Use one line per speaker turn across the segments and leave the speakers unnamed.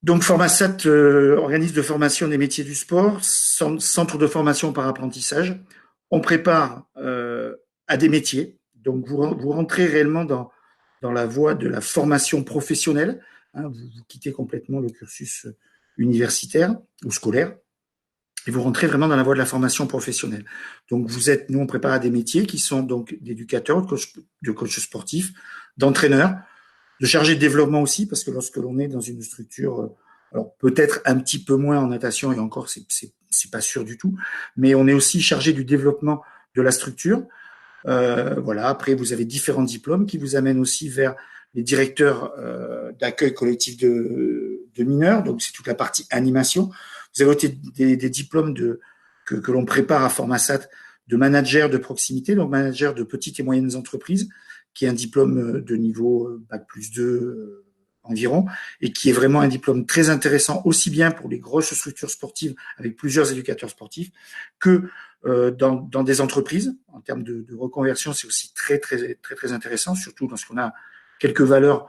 Donc, Formasat, organisme de formation des métiers du sport, centre de formation par apprentissage. On prépare à des métiers. Donc, vous rentrez réellement dans la voie de la formation professionnelle. Hein, vous quittez complètement le cursus universitaire ou scolaire et vous rentrez vraiment dans la voie de la formation professionnelle. Donc, nous, on prépare à des métiers qui sont donc d'éducateurs, de coachs sportifs, d'entraîneurs, de chargé de développement aussi, parce que lorsque l'on est dans une structure, alors peut-être un petit peu moins en natation, et encore, c'est pas sûr du tout, mais on est aussi chargé du développement de la structure. Voilà. Après, vous avez différents diplômes qui vous amènent aussi vers les directeurs d'accueil collectif de mineurs, donc c'est toute la partie animation. Vous avez aussi des diplômes que l'on prépare à Formasat de manager de proximité, donc manager de petites et moyennes entreprises, qui est un diplôme de niveau Bac+2 environ, et qui est vraiment un diplôme très intéressant, aussi bien pour les grosses structures sportives avec plusieurs éducateurs sportifs, que dans des entreprises. En termes de reconversion, c'est aussi très intéressant, surtout lorsqu'on a quelques valeurs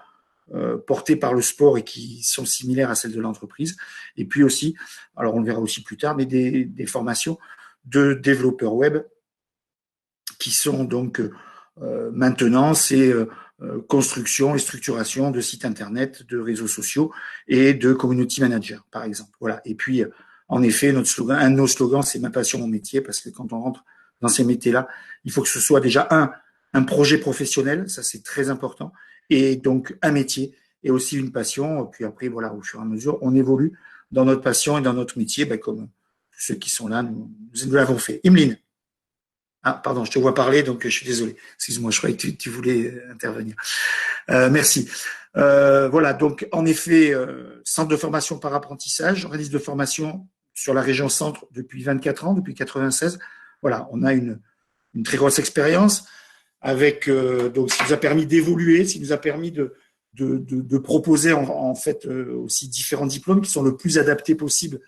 portées par le sport et qui sont similaires à celles de l'entreprise. Et puis aussi, alors on le verra aussi plus tard, mais des formations de développeurs web qui sont donc maintenant, c'est construction et structuration de sites internet, de réseaux sociaux et de community manager, par exemple. Voilà. Et puis, en effet, un de nos slogans, c'est ma passion, mon métier, parce que quand on rentre dans ces métiers-là, il faut que ce soit déjà un projet professionnel, ça c'est très important, et donc un métier et aussi une passion. Puis après, voilà, au fur et à mesure, on évolue dans notre passion et dans notre métier, comme ceux qui sont là, nous l'avons fait. Imeline. Ah, pardon, je te vois parler, donc je suis désolé. Excuse-moi, je croyais que tu voulais intervenir. Merci. Voilà, donc en effet, centre de formation par apprentissage, organisme de formation sur la région centre depuis 24 ans, depuis 96. Voilà, on a une très grosse expérience avec donc ce qui nous a permis d'évoluer, ce qui nous a permis de proposer en fait aussi différents diplômes qui sont le plus adaptés possible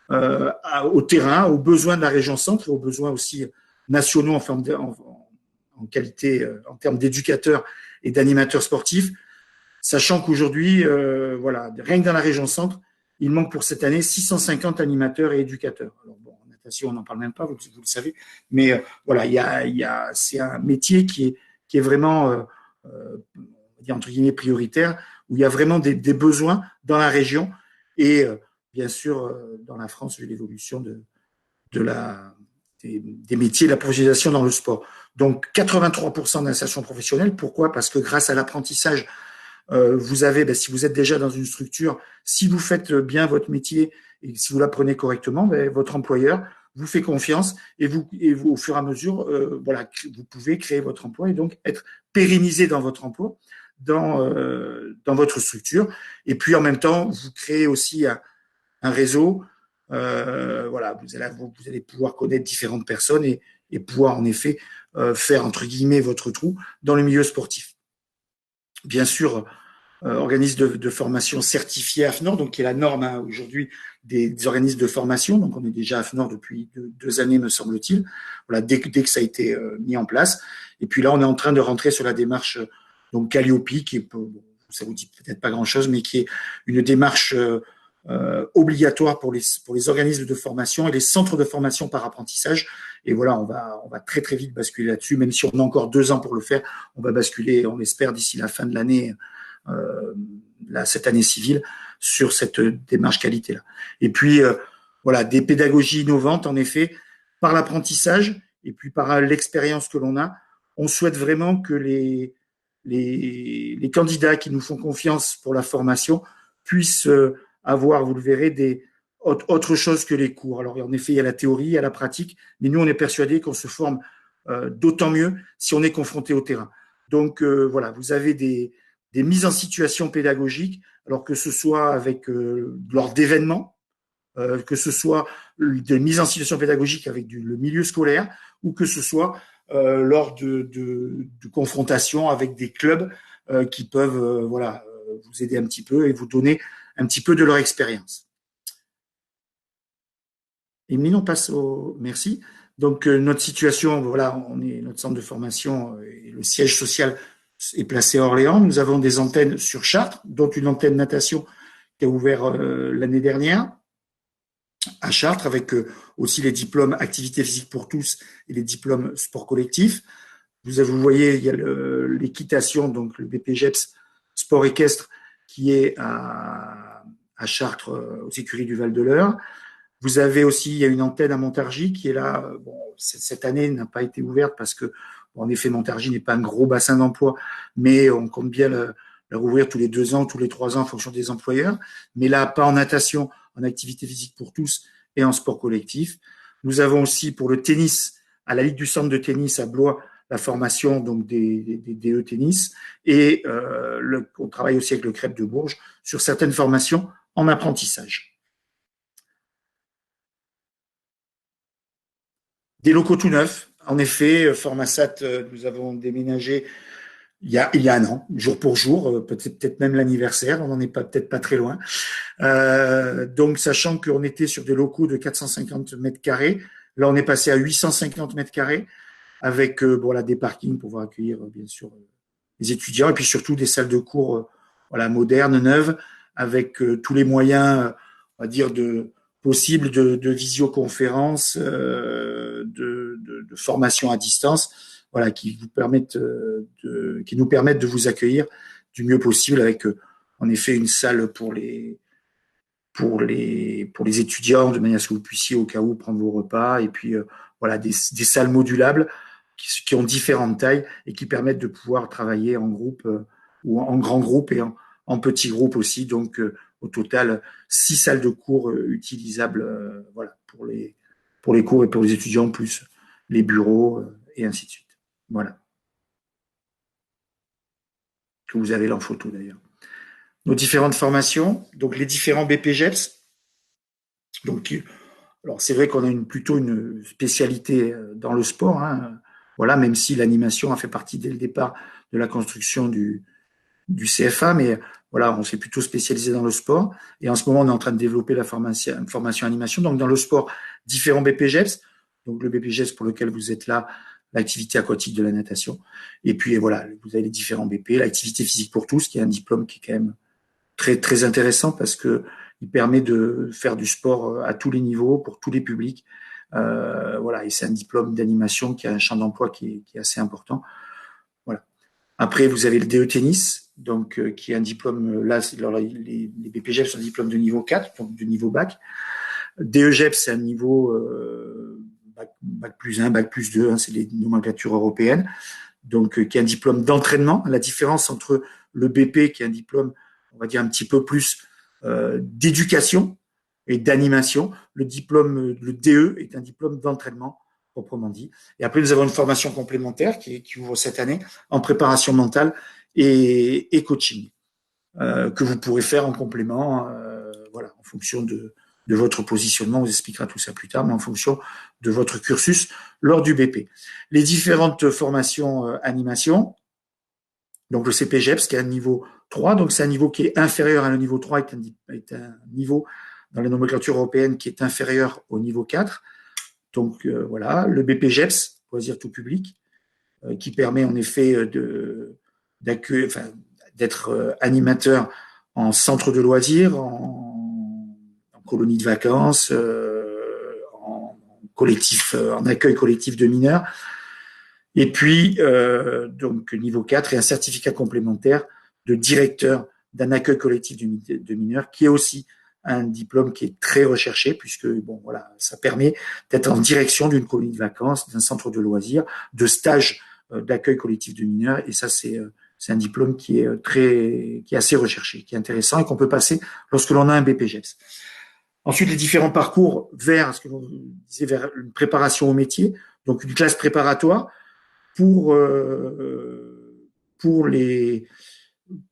au terrain, aux besoins de la région centre et aux besoins aussi nationaux en qualité, en termes d'éducateurs et d'animateurs sportifs, sachant qu'aujourd'hui, voilà, rien que dans la région centre, il manque pour cette année 650 animateurs et éducateurs. Alors bon, en natation, on n'en parle même pas, vous le savez, mais voilà, c'est un métier qui est vraiment, on va dire entre guillemets, prioritaire, où il y a vraiment des besoins dans la région et bien sûr dans la France, vu l'évolution de des métiers de la professionnalisation dans le sport. Donc 83% d'insertion professionnelle. Pourquoi? Parce que grâce à l'apprentissage, vous avez, si vous êtes déjà dans une structure, si vous faites bien votre métier et si vous l'apprenez correctement, votre employeur vous fait confiance et vous au fur et à mesure, voilà, vous pouvez créer votre emploi et donc être pérennisé dans votre emploi, dans votre structure. Et puis en même temps, vous créez aussi un réseau. Voilà, vous allez pouvoir connaître différentes personnes et pouvoir en effet faire entre guillemets votre trou dans le milieu sportif. Bien sûr, organisme de formation certifié AFNOR, donc qui est la norme aujourd'hui des organismes de formation. Donc on est déjà AFNOR depuis 2 années, me semble-t-il. Voilà, dès que ça a été mis en place. Et puis là, on est en train de rentrer sur la démarche donc Calliope, qui est, ça vous dit peut-être pas grand-chose, mais qui est une démarche obligatoire pour les organismes de formation et les centres de formation par apprentissage. Et voilà, on va très vite basculer là-dessus, même si on a encore 2 ans pour le faire. On va basculer, on l'espère, d'ici la fin de l'année, cette année civile, sur cette démarche qualité-là. Et puis, voilà, des pédagogies innovantes, en effet, par l'apprentissage et puis par l'expérience que l'on a. On souhaite vraiment que les candidats qui nous font confiance pour la formation puissent avoir, vous le verrez, autre chose que les cours. Alors, en effet, il y a la théorie, il y a la pratique, mais nous, on est persuadés qu'on se forme d'autant mieux si on est confronté au terrain. Donc, voilà, vous avez des mises en situation pédagogiques, alors que ce soit avec lors d'événements, que ce soit des mises en situation pédagogiques avec le milieu scolaire, ou que ce soit lors de confrontations avec des clubs qui peuvent voilà, vous aider un petit peu et vous donner un petit peu de leur expérience. Et maintenant, on passe au merci. Donc, notre situation, voilà, notre centre de formation et le siège social est placé à Orléans. Nous avons des antennes sur Chartres, dont une antenne natation qui a ouvert l'année dernière à Chartres, avec aussi les diplômes activité physique pour tous et les diplômes sport collectif. Vous voyez, il y a l'équitation, donc le BPGEPS sport équestre, qui est à Chartres, aux écuries du Val-de-l'Eure. Vous avez aussi, il y a une antenne à Montargis qui est là. Bon, cette année n'a pas été ouverte parce que, bon, en effet, Montargis n'est pas un gros bassin d'emploi, mais on compte bien la rouvrir tous les 2 ans, tous les 3 ans en fonction des employeurs. Mais là, pas en natation, en activité physique pour tous et en sport collectif. Nous avons aussi pour le tennis, à la Ligue du centre de tennis à Blois, la formation donc des DE tennis. Et on travaille aussi avec le CREP de Bourges sur certaines formations en apprentissage. Des locaux tout neufs. En effet, Formasat, nous avons déménagé il y a un an, jour pour jour, peut-être même l'anniversaire, on n'en est peut-être pas très loin. Donc, sachant qu'on était sur des locaux de 450 mètres carrés, là, on est passé à 850 mètres carrés, avec voilà, des parkings pour pouvoir accueillir, bien sûr, les étudiants, et puis surtout des salles de cours voilà, modernes, neuves, avec tous les moyens, on va dire, possibles de visioconférence, de formation à distance, voilà, qui nous permettent de vous accueillir du mieux possible, avec en effet une salle pour les étudiants, de manière à ce que vous puissiez au cas où prendre vos repas, et puis voilà, des salles modulables qui ont différentes tailles et qui permettent de pouvoir travailler en groupe ou en grand groupe et en petit groupe aussi. Donc, au total, 6 salles de cours utilisables voilà, pour les cours et pour les étudiants, plus les bureaux et ainsi de suite. Voilà, que vous avez là en photo d'ailleurs. Nos différentes formations, donc les différents BPGEPS. Donc, alors c'est vrai qu'on a plutôt une spécialité dans le sport, hein, voilà, même si l'animation a fait partie dès le départ de la construction du CFA, mais voilà, on s'est plutôt spécialisé dans le sport. Et en ce moment, on est en train de développer la formation animation. Donc, dans le sport, différents BPGEPS. Donc, le BPGEPS pour lequel vous êtes là, l'activité aquatique de la natation. Et puis, voilà, vous avez les différents BP, l'activité physique pour tous, qui est un diplôme qui est quand même très, très intéressant parce que il permet de faire du sport à tous les niveaux, pour tous les publics. Voilà, et c'est un diplôme d'animation qui a un champ d'emploi qui est assez important. Voilà. Après, vous avez le DE tennis, donc qui est un diplôme. Là, les BPGEP sont un diplôme de niveau 4, donc de niveau bac. DEGEP, c'est un niveau bac plus 1, bac plus 2, hein, c'est les nomenclatures européennes. Donc, qui est un diplôme d'entraînement. La différence entre le BP, qui est un diplôme, on va dire, un petit peu plus d'éducation et d'animation. Le DE est un diplôme d'entraînement, proprement dit. Et après, nous avons une formation complémentaire qui ouvre cette année en préparation mentale et coaching, que vous pourrez faire en complément, voilà, en fonction de votre positionnement. On vous expliquera tout ça plus tard, mais en fonction de votre cursus lors du BP. Les différentes formations animation, donc le CPGEPS qui est un niveau 3, donc c'est un niveau qui est inférieur à le niveau 3, est un niveau dans la nomenclature européenne qui est inférieur au niveau 4. Donc voilà, le BPGEPS, loisir tout public, qui permet en effet d'être animateur en centre de loisirs, en colonie de vacances, en en accueil collectif de mineurs. Et puis, donc, niveau 4 et un certificat complémentaire de directeur d'un accueil collectif de mineurs, qui est aussi un diplôme qui est très recherché, puisque, bon, voilà, ça permet d'être en direction d'une colonie de vacances, d'un centre de loisirs, de stage d'accueil collectif de mineurs. Et ça, c'est un diplôme qui est assez recherché, qui est intéressant et qu'on peut passer lorsque l'on a un BPGEPS. Ensuite, les différents parcours vers ce que vous disiez, vers une préparation au métier, donc une classe préparatoire pour pour les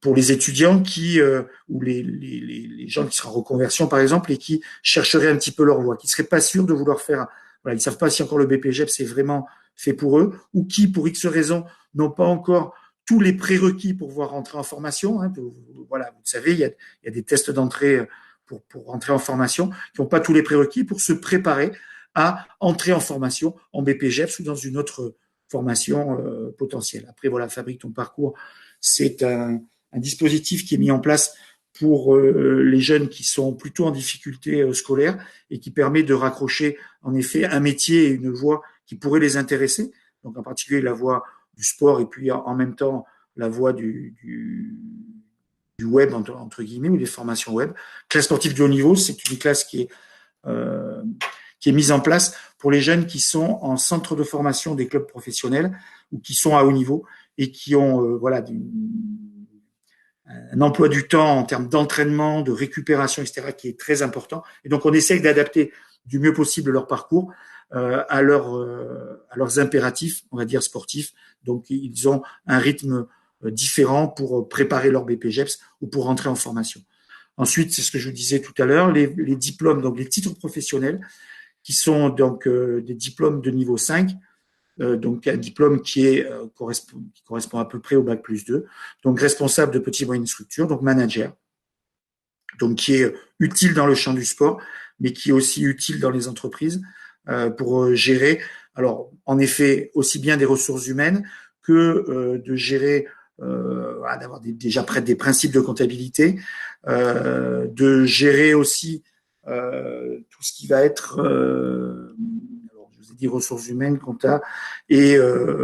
pour les étudiants ou les gens qui seraient en reconversion par exemple et qui chercheraient un petit peu leur voie, qui seraient pas sûrs de vouloir faire, voilà, ils savent pas si encore le BPGEP c'est vraiment fait pour eux, ou qui pour X raisons n'ont pas encore tous les prérequis pour pouvoir rentrer en formation, hein. Voilà, vous savez, il y a des tests d'entrée pour rentrer en formation, qui n'ont pas tous les prérequis pour se préparer à entrer en formation en BPGEPS ou dans une autre formation potentielle. Après, voilà, Fabrique ton parcours, c'est un dispositif qui est mis en place pour les jeunes qui sont plutôt en difficulté scolaire et qui permet de raccrocher en effet un métier et une voie qui pourrait les intéresser. Donc en particulier la voie du sport et puis en même temps la voie du web entre guillemets ou des formations web. Classe sportive de haut niveau, c'est une classe euh, qui est mise en place pour les jeunes qui sont en centre de formation des clubs professionnels ou qui sont à haut niveau et qui ont voilà un emploi du temps en termes d'entraînement, de récupération, etc., qui est très important. Et donc, on essaye d'adapter du mieux possible leur parcours à leurs impératifs, on va dire sportifs. Donc, ils ont un rythme différent pour préparer leur BPGEPS ou pour rentrer en formation. Ensuite, c'est ce que je vous disais tout à l'heure, les diplômes, donc les titres professionnels, qui sont donc des diplômes de niveau 5, donc un diplôme qui correspond à peu près au bac plus 2, donc responsable de petites et moyennes structures, donc manager, donc qui est utile dans le champ du sport, mais qui est aussi utile dans les entreprises pour gérer, alors en effet, aussi bien des ressources humaines que de gérer, d'avoir déjà près des principes de comptabilité, de gérer aussi tout ce qui va être dit ressources humaines, compta, et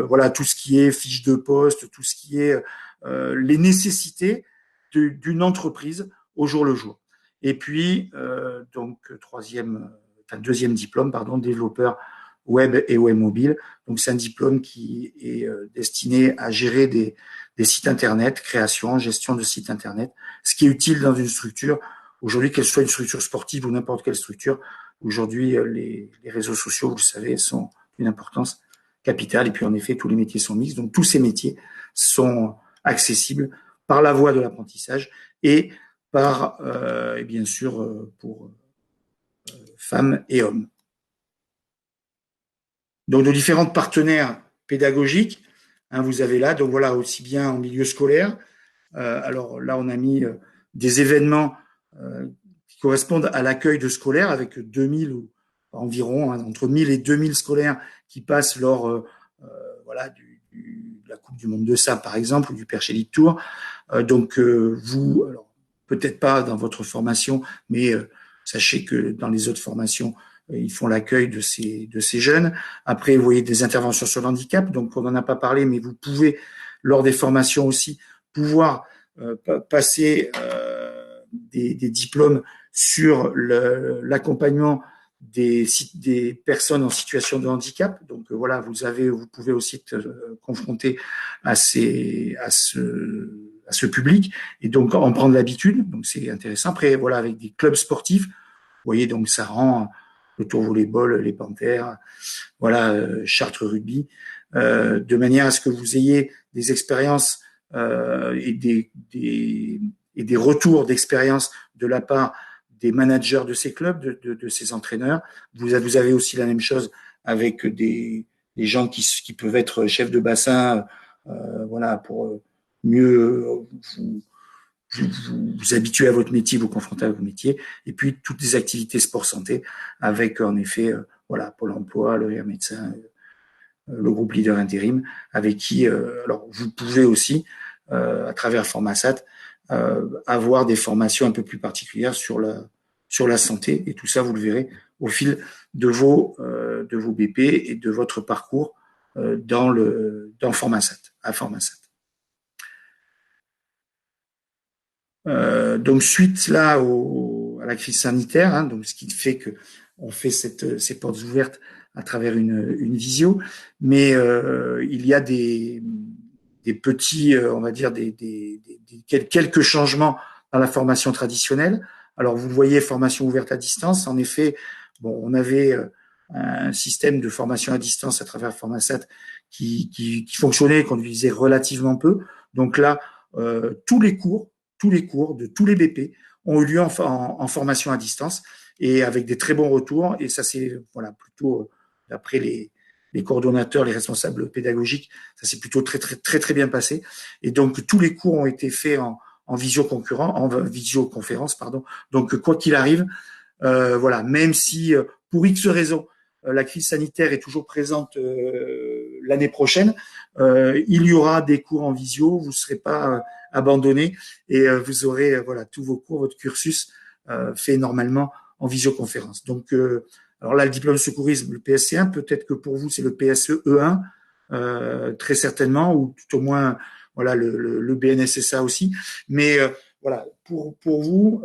voilà tout ce qui est fiche de poste, tout ce qui est les nécessités d'une entreprise au jour le jour. Et puis donc deuxième diplôme, pardon, développeur web et web mobile. Donc c'est un diplôme qui est destiné à gérer des sites internet, création, gestion de sites internet, ce qui est utile dans une structure. Aujourd'hui, qu'elle soit une structure sportive ou n'importe quelle structure, aujourd'hui, les réseaux sociaux, vous le savez, sont d'une importance capitale. Et puis, en effet, tous les métiers sont mixtes. Donc, tous ces métiers sont accessibles par la voie de l'apprentissage et par, et bien sûr, pour femmes et hommes. Donc, nos différents partenaires pédagogiques, vous avez là, donc voilà, aussi bien en milieu scolaire. Alors là, on a mis des événements qui correspondent à l'accueil de scolaires avec 2000 ou environ entre 1000 et 2000 scolaires qui passent lors voilà de la Coupe du Monde de Sable par exemple ou du Perche Elite Tour. Donc vous, alors peut-être pas dans votre formation, mais sachez que dans les autres formations ils font l'accueil de ces jeunes. Après, vous voyez des interventions sur le handicap, donc on n'en a pas parlé, mais vous pouvez lors des formations aussi pouvoir passer des diplômes sur l'accompagnement des personnes en situation de handicap. Donc voilà, vous pouvez aussi être confronté à ce public et donc en prendre l'habitude. Donc c'est intéressant. Après voilà, avec des clubs sportifs, vous voyez, donc ça rend le Tour Volleyball, les Panthères, voilà, Chartres Rugby, de manière à ce que vous ayez des expériences et des retours d'expérience de la part des managers de ces clubs, de ces entraîneurs. Vous avez aussi la même chose avec des gens qui peuvent être chefs de bassin, voilà, pour mieux vous habituer à votre métier, vous confronter à votre métier, et puis toutes les activités sport-santé avec en effet, voilà, Pôle emploi, le RIA médecin, le groupe leader intérim, avec qui, alors vous pouvez aussi, à travers Formasat, avoir des formations un peu plus particulières sur la santé, et tout ça, vous le verrez au fil de vos BP et de votre parcours dans Formasat, à Formasat. Donc suite là à la crise sanitaire, donc ce qui fait que on fait ces portes ouvertes à travers une visio, mais il y a des petits, on va dire quelques changements dans la formation traditionnelle. Alors vous le voyez, formation ouverte à distance. En effet, bon, on avait un système de formation à distance à travers Formasat qui fonctionnait, qu'on utilisait relativement peu. Donc là, tous les cours de tous les BP ont eu lieu en formation à distance et avec des très bons retours. Et ça, c'est voilà, plutôt d'après les coordonnateurs, les responsables pédagogiques, ça s'est plutôt très, très, très, très bien passé. Et donc, tous les cours ont été faits en visioconférence, pardon. Donc, quoi qu'il arrive, voilà, même si pour X raisons, la crise sanitaire est toujours présente l'année prochaine, il y aura des cours en visio, vous ne serez pas abandonner et vous aurez voilà tous vos cours, votre cursus fait normalement en visioconférence. Donc alors là, le diplôme de secourisme, le PSC1, peut-être que pour vous c'est le PSE-E1, très certainement, ou tout au moins voilà le BNSSA aussi. Mais voilà, pour vous,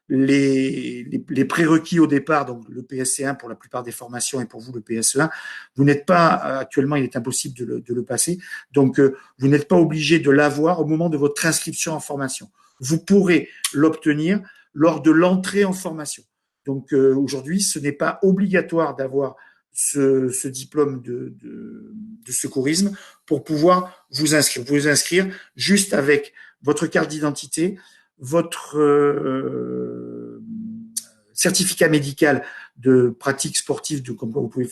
les prérequis au départ, donc le PSC1 pour la plupart des formations et pour vous le PSE1, vous n'êtes pas actuellement, il est impossible de le passer. Donc vous n'êtes pas obligé de l'avoir au moment de votre inscription en formation. Vous pourrez l'obtenir lors de l'entrée en formation. Donc aujourd'hui, ce n'est pas obligatoire d'avoir ce diplôme de secourisme pour pouvoir vous inscrire. Vous inscrire juste avec votre carte d'identité, votre certificat médical de pratique sportive, comme quoi vous pouvez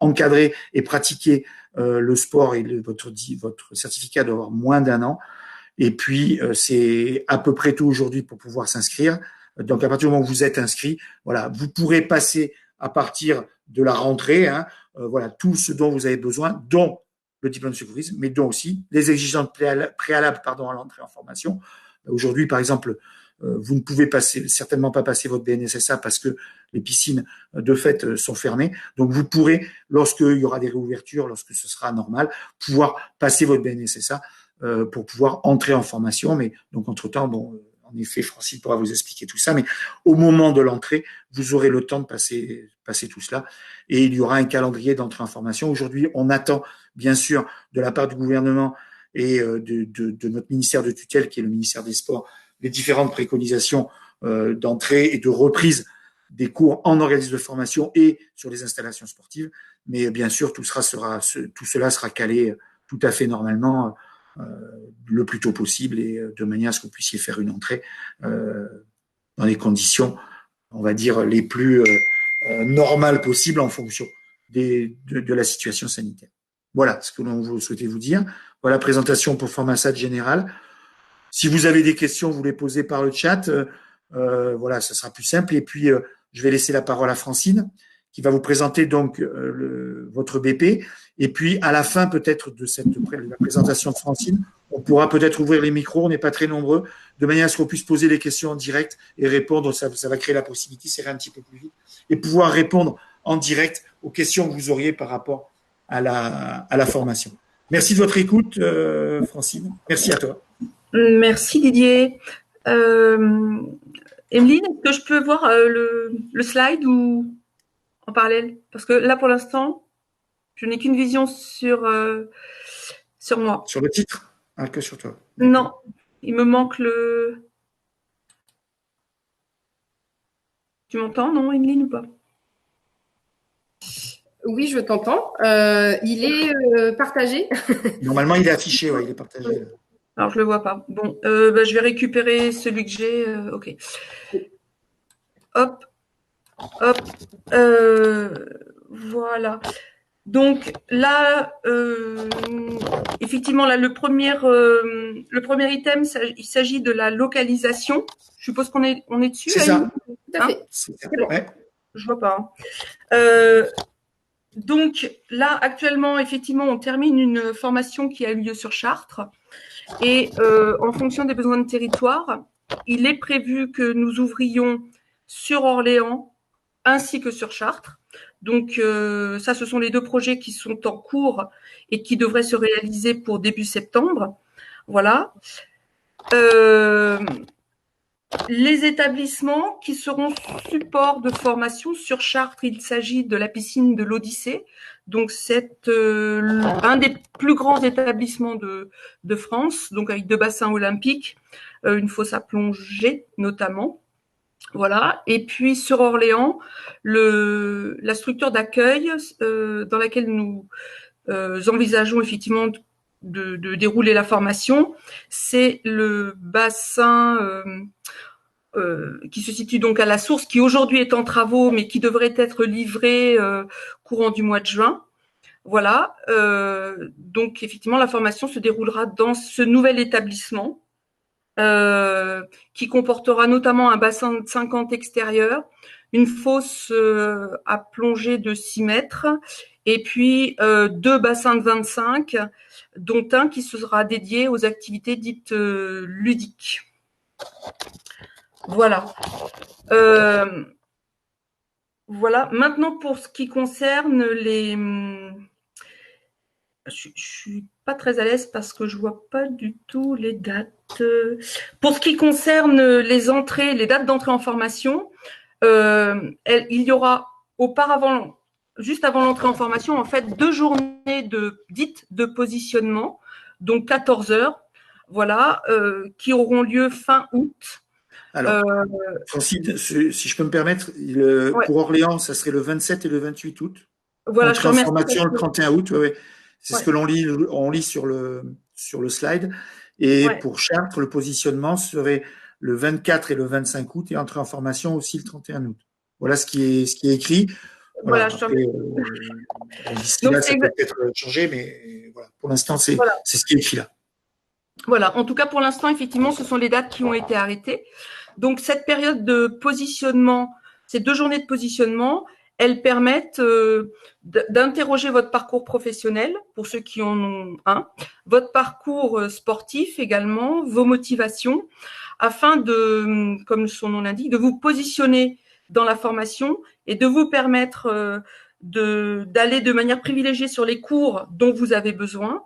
encadrer et pratiquer le sport, et votre certificat doit avoir moins d'1 an. Et puis, c'est à peu près tout aujourd'hui pour pouvoir s'inscrire. Donc, à partir du moment où vous êtes inscrit, voilà, vous pourrez passer à partir de la rentrée, voilà, tout ce dont vous avez besoin, dont le diplôme de secourisme, mais dont aussi les exigences préalables, à l'entrée en formation. Aujourd'hui, par exemple, vous ne pouvez certainement pas passer votre BNSSA parce que les piscines, de fait, sont fermées. Donc, vous pourrez, lorsqu'il y aura des réouvertures, lorsque ce sera normal, pouvoir passer votre BNSSA pour pouvoir entrer en formation. Mais donc, entre-temps, bon, en effet, Francine pourra vous expliquer tout ça. Mais au moment de l'entrée, vous aurez le temps de passer tout cela. Et il y aura un calendrier d'entrée en formation. Aujourd'hui, on attend, bien sûr, de la part du gouvernement et de notre ministère de tutelle, qui est le ministère des Sports, les différentes préconisations d'entrée et de reprise des cours en organisme de formation et sur les installations sportives. Mais bien sûr, tout cela sera calé tout à fait normalement le plus tôt possible et de manière à ce que vous puissiez faire une entrée dans les conditions, on va dire, les plus normales possibles en fonction de la situation sanitaire. Voilà ce que l'on souhaitait vous dire. Voilà la présentation pour Formasat général. Si vous avez des questions, vous les posez par le chat. Voilà, ça sera plus simple. Et puis, je vais laisser la parole à Francine, qui va vous présenter donc votre BP. Et puis, à la fin peut-être de la présentation de Francine, on pourra peut-être ouvrir les micros, on n'est pas très nombreux, de manière à ce qu'on puisse poser les questions en direct et répondre. Ça va créer la possibilité, c'est un petit peu plus vite, et pouvoir répondre en direct aux questions que vous auriez par rapport à la formation. Merci de votre écoute, Francine. Merci à toi.
Merci Didier. Emeline, est-ce que je peux voir le slide ou en parallèle? Parce que là, pour l'instant, je n'ai qu'une vision sur moi.
Sur le titre? Que sur toi.
Non, il me manque le... Tu m'entends, non, Emeline, ou pas?
Oui, je t'entends. Il est partagé.
Normalement, il est affiché, ouais, il est partagé. Là.
Alors, je le vois pas. Bon, je vais récupérer celui que j'ai. Ok. Hop. Hop. Voilà. Donc là, effectivement, là, le premier item, il s'agit de la localisation. Je suppose qu'on est dessus.
C'est ça.
Tout à fait.
C'est bon. Ouais.
Je vois pas. Donc là, actuellement, effectivement, on termine une formation qui a eu lieu sur Chartres. Et en fonction des besoins de territoire, il est prévu que nous ouvrions sur Orléans ainsi que sur Chartres. Donc ça, ce sont les deux projets qui sont en cours et qui devraient se réaliser pour début septembre. Voilà. Les établissements qui seront support de formation sur Chartres, il s'agit de la piscine de l'Odyssée. Donc c'est un des plus grands établissements de France, donc avec 2 bassins olympiques, une fosse à plongée notamment. Voilà. Et puis sur Orléans, la structure d'accueil dans laquelle nous envisageons effectivement de dérouler la formation, c'est le bassin qui se situe donc à la source, qui aujourd'hui est en travaux, mais qui devrait être livré courant du mois de juin. Voilà. Donc effectivement, la formation se déroulera dans ce nouvel établissement qui comportera notamment un bassin de 50 extérieur, une fosse à plongée de 6 mètres et puis 2 bassins de 25, dont un qui sera dédié aux activités dites ludiques. Voilà. Voilà. Maintenant, pour ce qui concerne les... Je suis pas très à l'aise parce que je vois pas du tout les dates. Pour ce qui concerne les entrées, les dates d'entrée en formation, il y aura auparavant, juste avant l'entrée en formation, en fait, 2 journées dites de positionnement, donc 14 heures, voilà, qui auront lieu fin août.
Alors, Francine, si je peux me permettre,
Ouais.
pour Orléans, ça serait le 27 et le 28 août.
Voilà, je te
Entrée en
remercie.
formation le 31 août, ouais. C'est ce que l'on lit sur le slide. Et pour Chartres, le positionnement serait le 24 et le 25 août et entrée en formation aussi le 31 août. Voilà ce qui est écrit. Voilà,
je te
après, d'ici là, ça peut peut-être changer, mais voilà, pour l'instant, c'est ce qui est écrit là.
Voilà, en tout cas, pour l'instant, effectivement, ce sont les dates qui ont été arrêtées. Donc, cette période de positionnement, ces 2 journées de positionnement, elles permettent d'interroger votre parcours professionnel, pour ceux qui en ont un, votre parcours sportif également, vos motivations, afin de, comme son nom l'indique, de vous positionner dans la formation et de vous permettre d'aller de manière privilégiée sur les cours dont vous avez besoin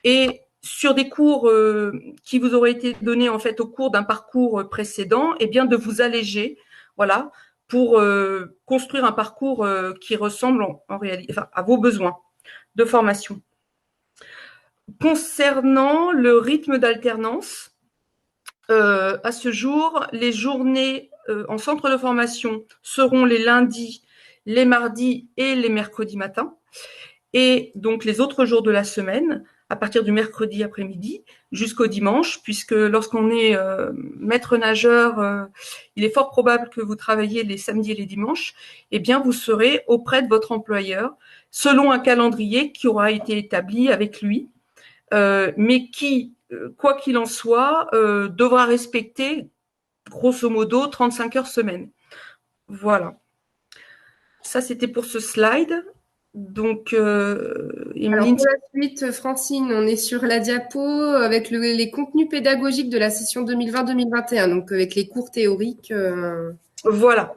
et sur des cours qui vous auraient été donnés en fait au cours d'un parcours précédent, eh bien de vous alléger, voilà, pour construire un parcours qui ressemble en réalité, enfin, à vos besoins de formation. Concernant le rythme d'alternance, à ce jour, les journées en centre de formation seront les lundis, les mardis et les mercredis matins, et donc les autres jours de la semaine, à partir du mercredi après-midi jusqu'au dimanche, puisque lorsqu'on est maître nageur, il est fort probable que vous travaillez les samedis et les dimanches, eh bien vous serez auprès de votre employeur selon un calendrier qui aura été établi avec lui, mais qui, quoi qu'il en soit, devra respecter grosso modo 35 heures semaine. Voilà. Ça, c'était pour ce slide. Donc,
alors pour la suite, Francine, on est sur la diapo avec les contenus pédagogiques de la session 2020-2021, donc avec les cours théoriques.
Voilà.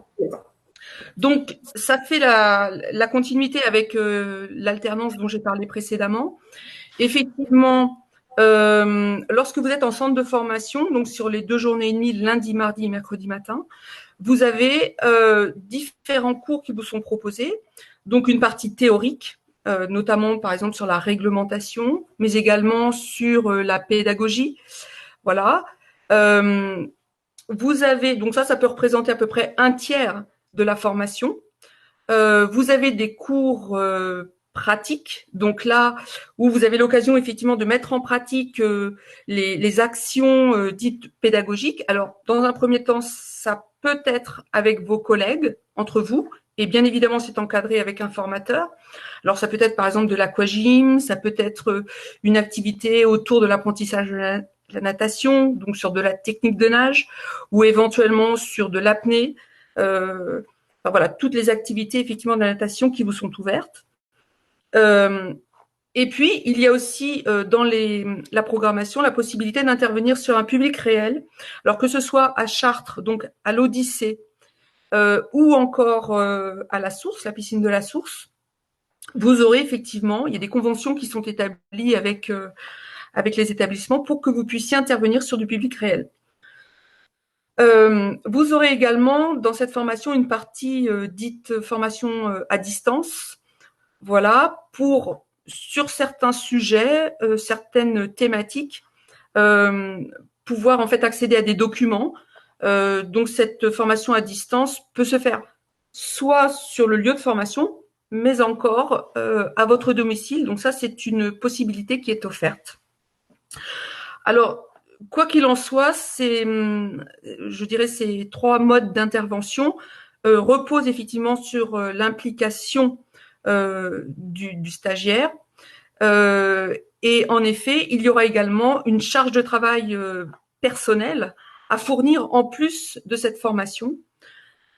Donc, ça fait la continuité avec l'alternance dont j'ai parlé précédemment. Effectivement, lorsque vous êtes en centre de formation, donc sur les 2 journées et demie, lundi, mardi et mercredi matin, vous avez différents cours qui vous sont proposés. Donc, une partie théorique, notamment, par exemple, sur la réglementation, mais également sur la pédagogie. Voilà. Vous avez, donc ça peut représenter à peu près 1/3 de la formation. Vous avez des cours pratiques, donc là où vous avez l'occasion effectivement de mettre en pratique les actions dites pédagogiques. Alors, dans un premier temps, ça peut être avec vos collègues, entre vous, et bien évidemment, c'est encadré avec un formateur. Alors, ça peut être par exemple de l'aquagym, ça peut être une activité autour de l'apprentissage de la natation, donc sur de la technique de nage, ou éventuellement sur de l'apnée. Enfin, voilà, toutes les activités effectivement de la natation qui vous sont ouvertes. Et puis, il y a aussi dans la programmation la possibilité d'intervenir sur un public réel, alors que ce soit à Chartres, donc à l'Odyssée, ou encore à la Source, la piscine de la Source. Vous aurez effectivement, il y a des conventions qui sont établies avec les établissements pour que vous puissiez intervenir sur du public réel. Vous aurez également dans cette formation une partie dite formation à distance, voilà, pour sur certains sujets, certaines thématiques, pouvoir en fait accéder à des documents. Donc cette formation à distance peut se faire soit sur le lieu de formation, mais encore à votre domicile. Donc ça, c'est une possibilité qui est offerte. Alors, quoi qu'il en soit, je dirais, ces 3 modes d'intervention reposent effectivement sur l'implication du stagiaire. Et en effet, il y aura également une charge de travail personnelle à fournir en plus de cette formation.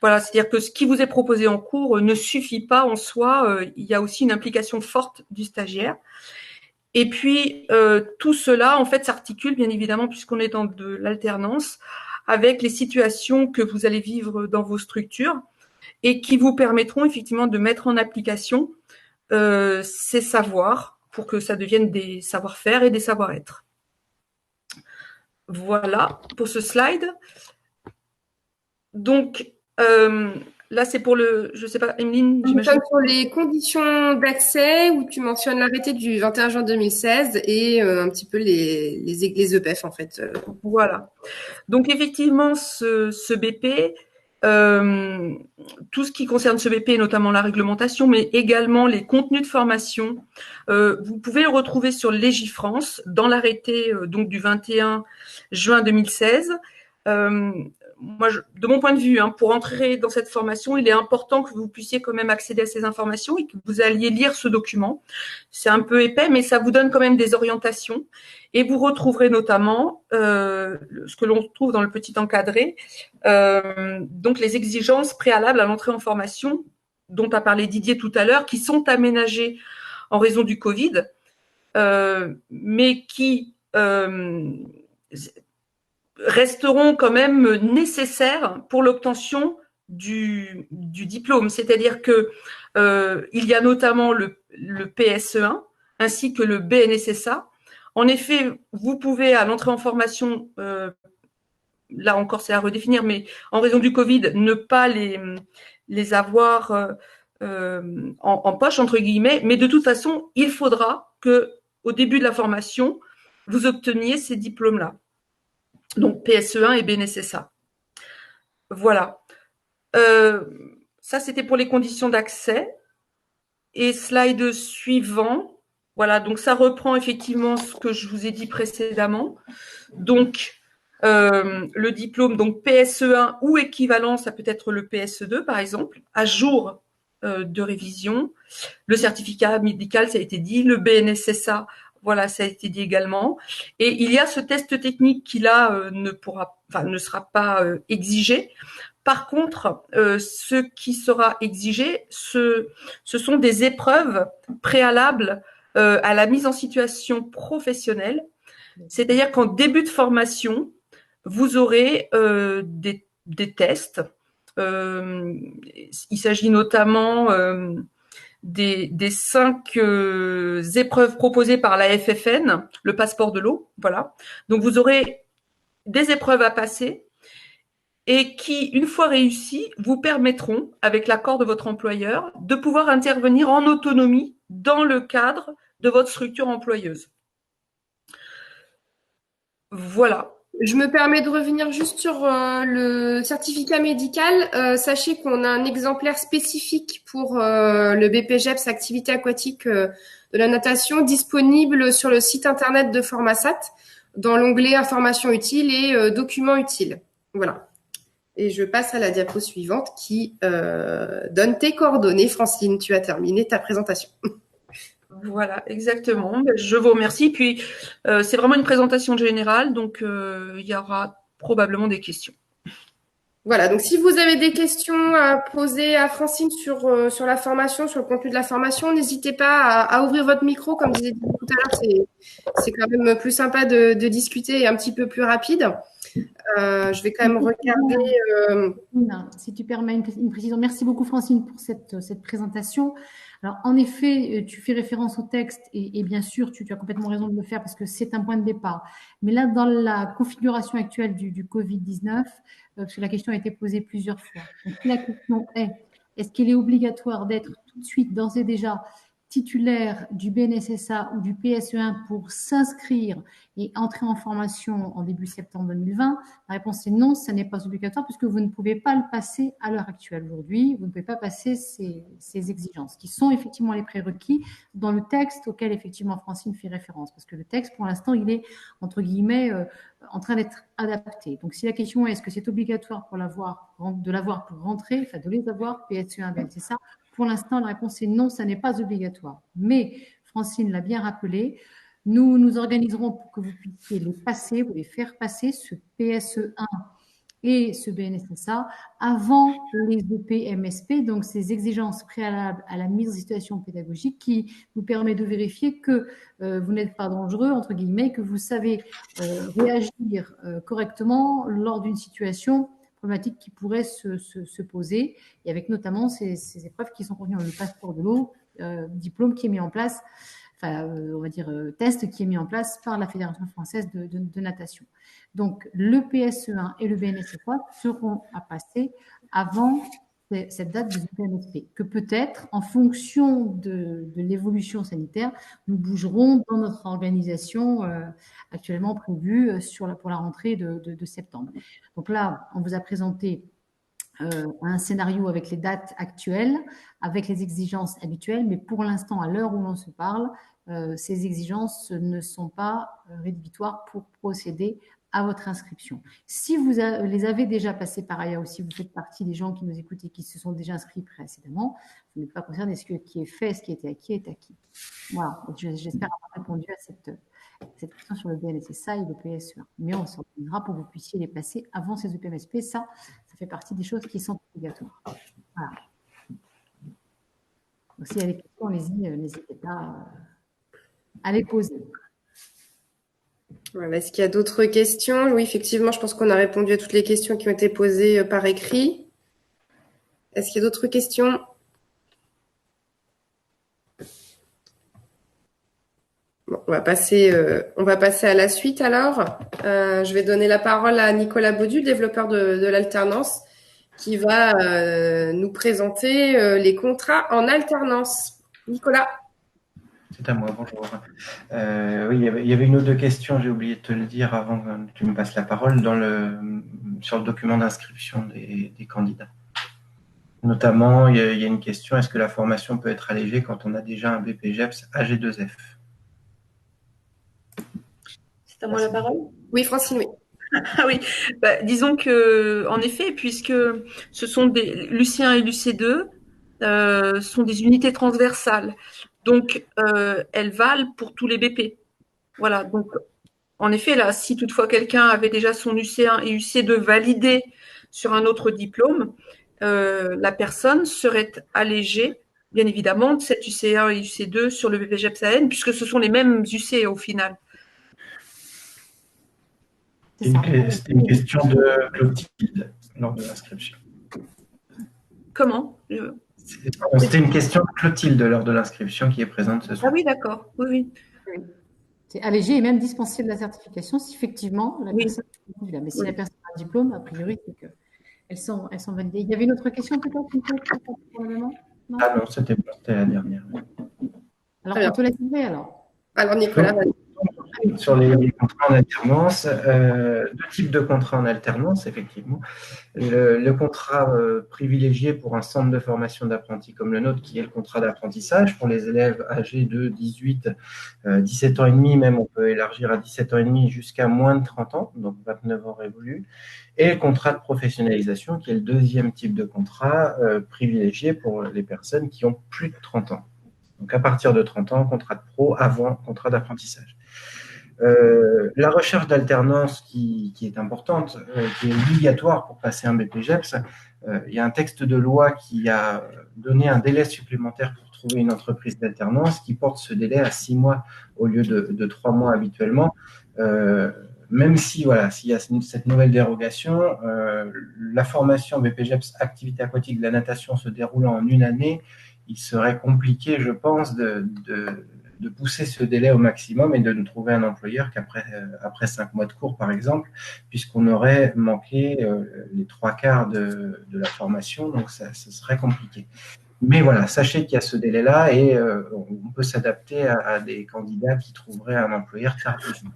Voilà, c'est-à-dire que ce qui vous est proposé en cours ne suffit pas en soi. Il y a aussi une implication forte du stagiaire. Et puis, tout cela, en fait, s'articule, bien évidemment, puisqu'on est dans de l'alternance, avec les situations que vous allez vivre dans vos structures et qui vous permettront effectivement de mettre en application ces savoirs pour que ça devienne des savoir-faire et des savoir-être. Voilà pour ce slide. Donc, là, c'est pour le, je sais pas, Emeline,
Nous
j'imagine.
sommes sur les conditions d'accès où tu mentionnes l'arrêté du 21 juin 2016 et un petit peu les EPF en fait.
Voilà. Donc effectivement, ce BP, tout ce qui concerne ce BP, notamment la réglementation, mais également les contenus de formation, vous pouvez le retrouver sur Légifrance dans l'arrêté donc du 21 juin 2016. Moi, de mon point de vue, pour entrer dans cette formation, il est important que vous puissiez quand même accéder à ces informations et que vous alliez lire ce document. C'est un peu épais, mais ça vous donne quand même des orientations. Et vous retrouverez notamment ce que l'on trouve dans le petit encadré, donc les exigences préalables à l'entrée en formation, dont a parlé Didier tout à l'heure, qui sont aménagées en raison du Covid, mais qui resteront quand même nécessaires pour l'obtention du diplôme. C'est-à-dire que il y a notamment le PSE1 ainsi que le BNSSA. En effet, vous pouvez, à l'entrée en formation, là encore c'est à redéfinir, mais en raison du Covid, ne pas les avoir en poche, entre guillemets, mais de toute façon, il faudra que, au début de la formation, vous obteniez ces diplômes-là. Donc PSE1 et BNSSA. Voilà. Ça, c'était pour les conditions d'accès. Et slide suivant. Voilà, donc ça reprend effectivement ce que je vous ai dit précédemment. Donc, le diplôme, donc PSE1 ou équivalent, ça peut être le PSE2 par exemple, à jour de révision. Le certificat médical, ça a été dit. Le BNSSA, voilà, ça a été dit également. Et il y a ce test technique qui là ne sera pas exigé. Par contre, ce qui sera exigé, ce sont des épreuves préalables à la mise en situation professionnelle. C'est-à-dire qu'en début de formation, vous aurez des tests. Il s'agit notamment des 5 épreuves proposées par la FFN, le passeport de l'eau. Voilà. Donc, vous aurez des épreuves à passer et qui, une fois réussies, vous permettront, avec l'accord de votre employeur, de pouvoir intervenir en autonomie dans le cadre de votre structure employeuse. Voilà.
Je me permets de revenir juste sur le certificat médical. Sachez qu'on a un exemplaire spécifique pour le BPGEPS, activité aquatique de la natation, disponible sur le site internet de Formasat, dans l'onglet informations utiles et documents utiles. Voilà. Et je passe à la diapo suivante qui donne tes coordonnées. Francine, tu as terminé ta présentation.
Voilà, exactement. Je vous remercie. Puis, c'est vraiment une présentation générale, donc il y aura probablement des questions.
Voilà, donc si vous avez des questions à poser à Francine sur la formation, sur le contenu de la formation, n'hésitez pas à ouvrir votre micro. Comme je disais tout à l'heure, c'est quand même plus sympa de discuter et un petit peu plus rapide. Je vais quand même regarder.
Si tu permets une précision. Merci beaucoup Francine pour cette présentation. Alors en effet, tu fais référence au texte et bien sûr, tu as complètement raison de le faire parce que c'est un point de départ. Mais là, dans la configuration actuelle du Covid-19, parce que la question a été posée plusieurs fois. Donc la question est-ce qu'il est obligatoire d'être tout de suite, d'ores et déjà, titulaire du BNSSA ou du PSE1 pour s'inscrire et entrer en formation en début septembre 2020? La réponse est non, ça n'est pas obligatoire puisque vous ne pouvez pas le passer à l'heure actuelle. Aujourd'hui, vous ne pouvez pas passer ces exigences qui sont effectivement les prérequis dans le texte auquel effectivement Francine fait référence parce que le texte pour l'instant il est entre guillemets en train d'être adapté. Donc si la question est est-ce que c'est obligatoire de l'avoir pour rentrer, enfin de les avoir, PSE1, BNSSA, pour l'instant, la réponse est non, ça n'est pas obligatoire. Mais, Francine l'a bien rappelé, nous nous organiserons pour que vous puissiez les passer, vous les faire passer, ce PSE1 et ce BNSSA avant les EP-MSP, donc ces exigences préalables à la mise en situation pédagogique qui vous permet de vérifier que vous n'êtes pas dangereux, entre guillemets, que vous savez réagir correctement lors d'une situation problématique qui pourrait se poser, et avec notamment ces épreuves qui sont contenues dans le passeport de l'eau, diplôme qui est mis en place, enfin, on va dire test qui est mis en place par la Fédération française de natation. Donc, le PSE1 et le BNSS3 seront à passer avant cette date de BNSP, que peut-être, en fonction de l'évolution sanitaire, nous bougerons dans notre organisation actuellement prévue pour la rentrée de septembre. Donc là, on vous a présenté un scénario avec les dates actuelles, avec les exigences habituelles, mais pour l'instant, à l'heure où l'on se parle, ces exigences ne sont pas rédhibitoires pour procéder à votre inscription. Si vous les avez déjà passées par ailleurs, ou si vous faites partie des gens qui nous écoutent et qui se sont déjà inscrits précédemment, vous n'êtes pas concerné. Ce qui est fait, ce qui était acquis est acquis. Voilà, j'espère avoir répondu à cette question sur le BNSSA et le PSE1. Mais on s'organisera pour que vous puissiez les passer avant ces EPMSP. Ça fait partie des choses qui sont obligatoires. Voilà. Donc, s'il y a des questions, allez-y, n'hésitez pas à les poser.
Voilà. Est-ce qu'il y a d'autres questions? Oui, effectivement, je pense qu'on a répondu à toutes les questions qui ont été posées par écrit. Est-ce qu'il y a d'autres questions? Bon, on va passer à la suite alors. Je vais donner la parole à Nicolas Baudu, développeur de l'alternance, qui va nous présenter les contrats en alternance. Nicolas.
C'est à moi, bonjour. Oui, il y avait une ou deux questions, j'ai oublié de te le dire avant que tu me passes la parole, sur le document d'inscription des candidats. Notamment, il y a une question, est-ce que la formation peut être allégée quand on a déjà un BPGEPS AG2F?
C'est à moi la parole?
Oui, Francine, oui.
Ah oui, disons que, en effet, puisque ce sont l'UC1 et l'UC2 sont des unités transversales, donc elles valent pour tous les BP. Voilà, donc en effet, là, si toutefois quelqu'un avait déjà son UC1 et UC2 validés sur un autre diplôme, la personne serait allégée, bien évidemment, de cette UC1 et UC2 sur le BPGEPS-AN, puisque ce sont les mêmes UC au final.
C'était une question de Clotilde lors de l'inscription.
Comment?
C'était une question de Clotilde lors de l'inscription qui est présente ce soir.
Ah oui, d'accord. Oui.
C'est allégé et même dispensé de la certification si effectivement la personne est là. Mais si la personne a un diplôme, a priori, c'est qu'elles sont validées. Il y avait une autre question peut-être non,
ah non, c'était la dernière.
Alors, on te laisse ouvrir alors.
Alors, Nicolas, vas-y.
Sur les contrats en alternance, deux types de contrats en alternance, effectivement. Le contrat privilégié pour un centre de formation d'apprentis comme le nôtre, qui est le contrat d'apprentissage pour les élèves âgés de 18, 17 ans et demi, même on peut élargir à 17 ans et demi jusqu'à moins de 30 ans, donc 29 ans révolus, et le contrat de professionnalisation, qui est le deuxième type de contrat privilégié pour les personnes qui ont plus de 30 ans. Donc à partir de 30 ans, contrat de pro, avant contrat d'apprentissage. La recherche d'alternance qui est importante, qui est obligatoire pour passer un BPGEPS, il y a un texte de loi qui a donné un délai supplémentaire pour trouver une entreprise d'alternance qui porte ce délai à 6 mois au lieu de 3 mois habituellement. Même si, voilà, s'il y a cette nouvelle dérogation, la formation BPGEPS activité aquatique de la natation se déroulant en une année, il serait compliqué, je pense, de pousser ce délai au maximum et de ne trouver un employeur qu'après 5 mois de cours, par exemple, puisqu'on aurait manqué les 3/4 de la formation, donc ce serait compliqué. Mais voilà, sachez qu'il y a ce délai-là et on peut s'adapter à des candidats qui trouveraient un employeur tardivement.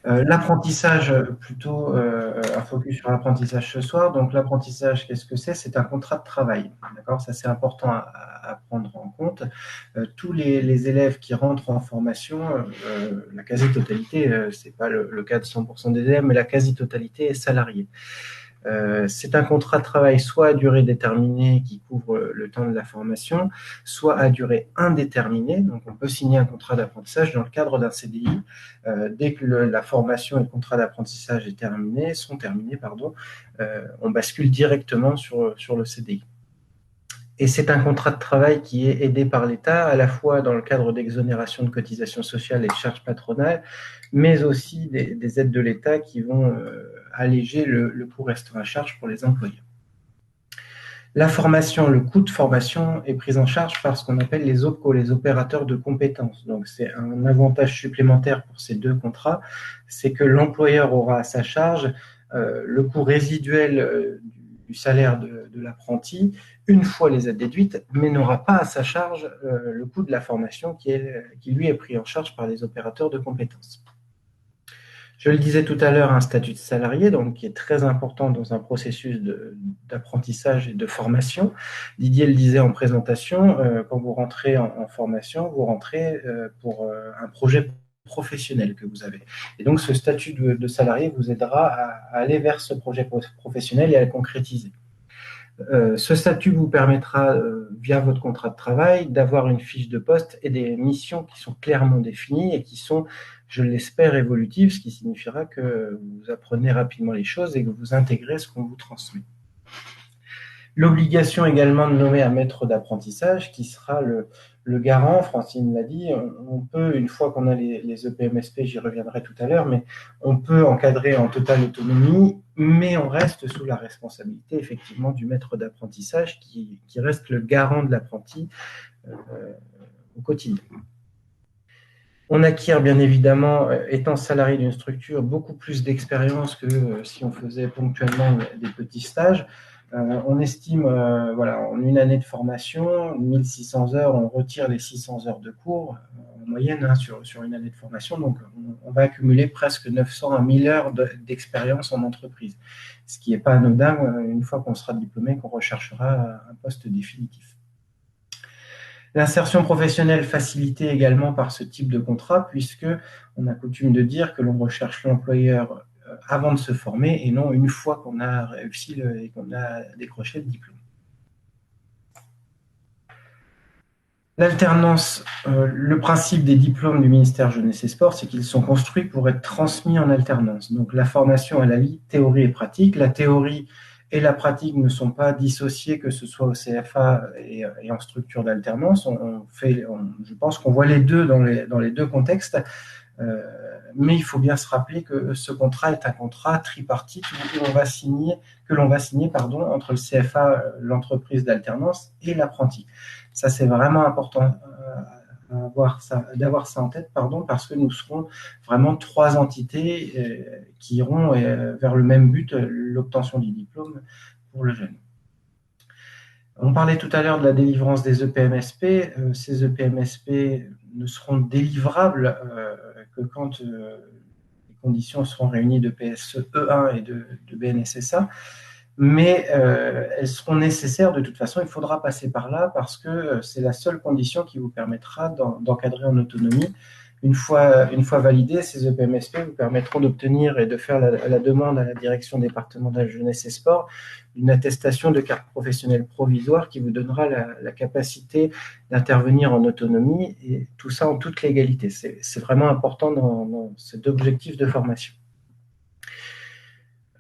L'apprentissage, plutôt un focus sur l'apprentissage ce soir. Donc l'apprentissage, qu'est-ce que c'est? C'est un contrat de travail. D'accord, ça c'est important à prendre en compte. Tous les élèves qui rentrent en formation, la quasi-totalité, c'est pas le cas de 100% des élèves, mais la quasi-totalité est salariée. C'est un contrat de travail soit à durée déterminée qui couvre le temps de la formation, soit à durée indéterminée. Donc, on peut signer un contrat d'apprentissage dans le cadre d'un CDI. Dès que la formation et le contrat d'apprentissage sont terminés, on bascule directement sur le CDI. Et c'est un contrat de travail qui est aidé par l'État, à la fois dans le cadre d'exonération de cotisations sociales et de charges patronales, mais aussi des aides de l'État qui vont alléger le coût restant à charge pour les employeurs. La formation, le coût de formation est pris en charge par ce qu'on appelle les OPCO, les opérateurs de compétences. Donc, c'est un avantage supplémentaire pour ces deux contrats, c'est que l'employeur aura à sa charge le coût résiduel du salaire de l'apprenti une fois les aides déduites, mais n'aura pas à sa charge le coût de la formation qui lui est pris en charge par les opérateurs de compétences. Je le disais tout à l'heure, un statut de salarié, donc qui est très important dans un processus d'apprentissage et de formation. Didier le disait en présentation, quand vous rentrez en formation, vous rentrez pour un projet professionnel que vous avez. Et donc, ce statut de salarié vous aidera à aller vers ce projet professionnel et à le concrétiser. Ce statut vous permettra, via votre contrat de travail, d'avoir une fiche de poste et des missions qui sont clairement définies et qui sont, je l'espère, évolutives, ce qui signifiera que vous apprenez rapidement les choses et que vous intégrez ce qu'on vous transmet. L'obligation également de nommer un maître d'apprentissage qui sera le garant, Francine l'a dit, on peut, une fois qu'on a les EPMSP, j'y reviendrai tout à l'heure, mais on peut encadrer en totale autonomie, mais on reste sous la responsabilité effectivement du maître d'apprentissage qui reste le garant de l'apprenti au quotidien. On acquiert bien évidemment, étant salarié d'une structure, beaucoup plus d'expérience que si on faisait ponctuellement des petits stages. On estime, en une année de formation, 1600 heures, on retire les 600 heures de cours en moyenne sur une année de formation. Donc, on va accumuler presque 900 à 1000 heures d'expérience en entreprise. Ce qui n'est pas anodin une fois qu'on sera diplômé, qu'on recherchera un poste définitif. L'insertion professionnelle facilitée également par ce type de contrat, puisque on a coutume de dire que l'on recherche l'employeur avant de se former et non une fois qu'on a réussi et qu'on a décroché le diplôme. L'alternance, le principe des diplômes du ministère Jeunesse et Sport, c'est qu'ils sont construits pour être transmis en alternance. Donc la formation, elle allie théorie et pratique. La théorie et la pratique ne sont pas dissociées, que ce soit au CFA et en structure d'alternance. Je pense qu'on voit les deux dans les deux contextes. Mais il faut bien se rappeler que ce contrat est un contrat tripartite que l'on va signer entre le CFA, l'entreprise d'alternance, et l'apprenti. Ça, c'est vraiment important d'avoir ça en tête, parce que nous serons vraiment trois entités qui iront vers le même but, l'obtention du diplôme pour le jeune. On parlait tout à l'heure de la délivrance des EPMSP. Ces EPMSP ne seront délivrables que quand les conditions seront réunies de PSE 1 et de BNSSA, mais elles seront nécessaires de toute façon. Il faudra passer par là parce que c'est la seule condition qui vous permettra d'encadrer en autonomie. Une fois validés, ces EPMSP vous permettront d'obtenir et de faire la demande à la direction départementale jeunesse et sport d'une attestation de carte professionnelle provisoire qui vous donnera la capacité d'intervenir en autonomie, et tout ça en toute légalité. C'est vraiment important dans cet objectif de formation.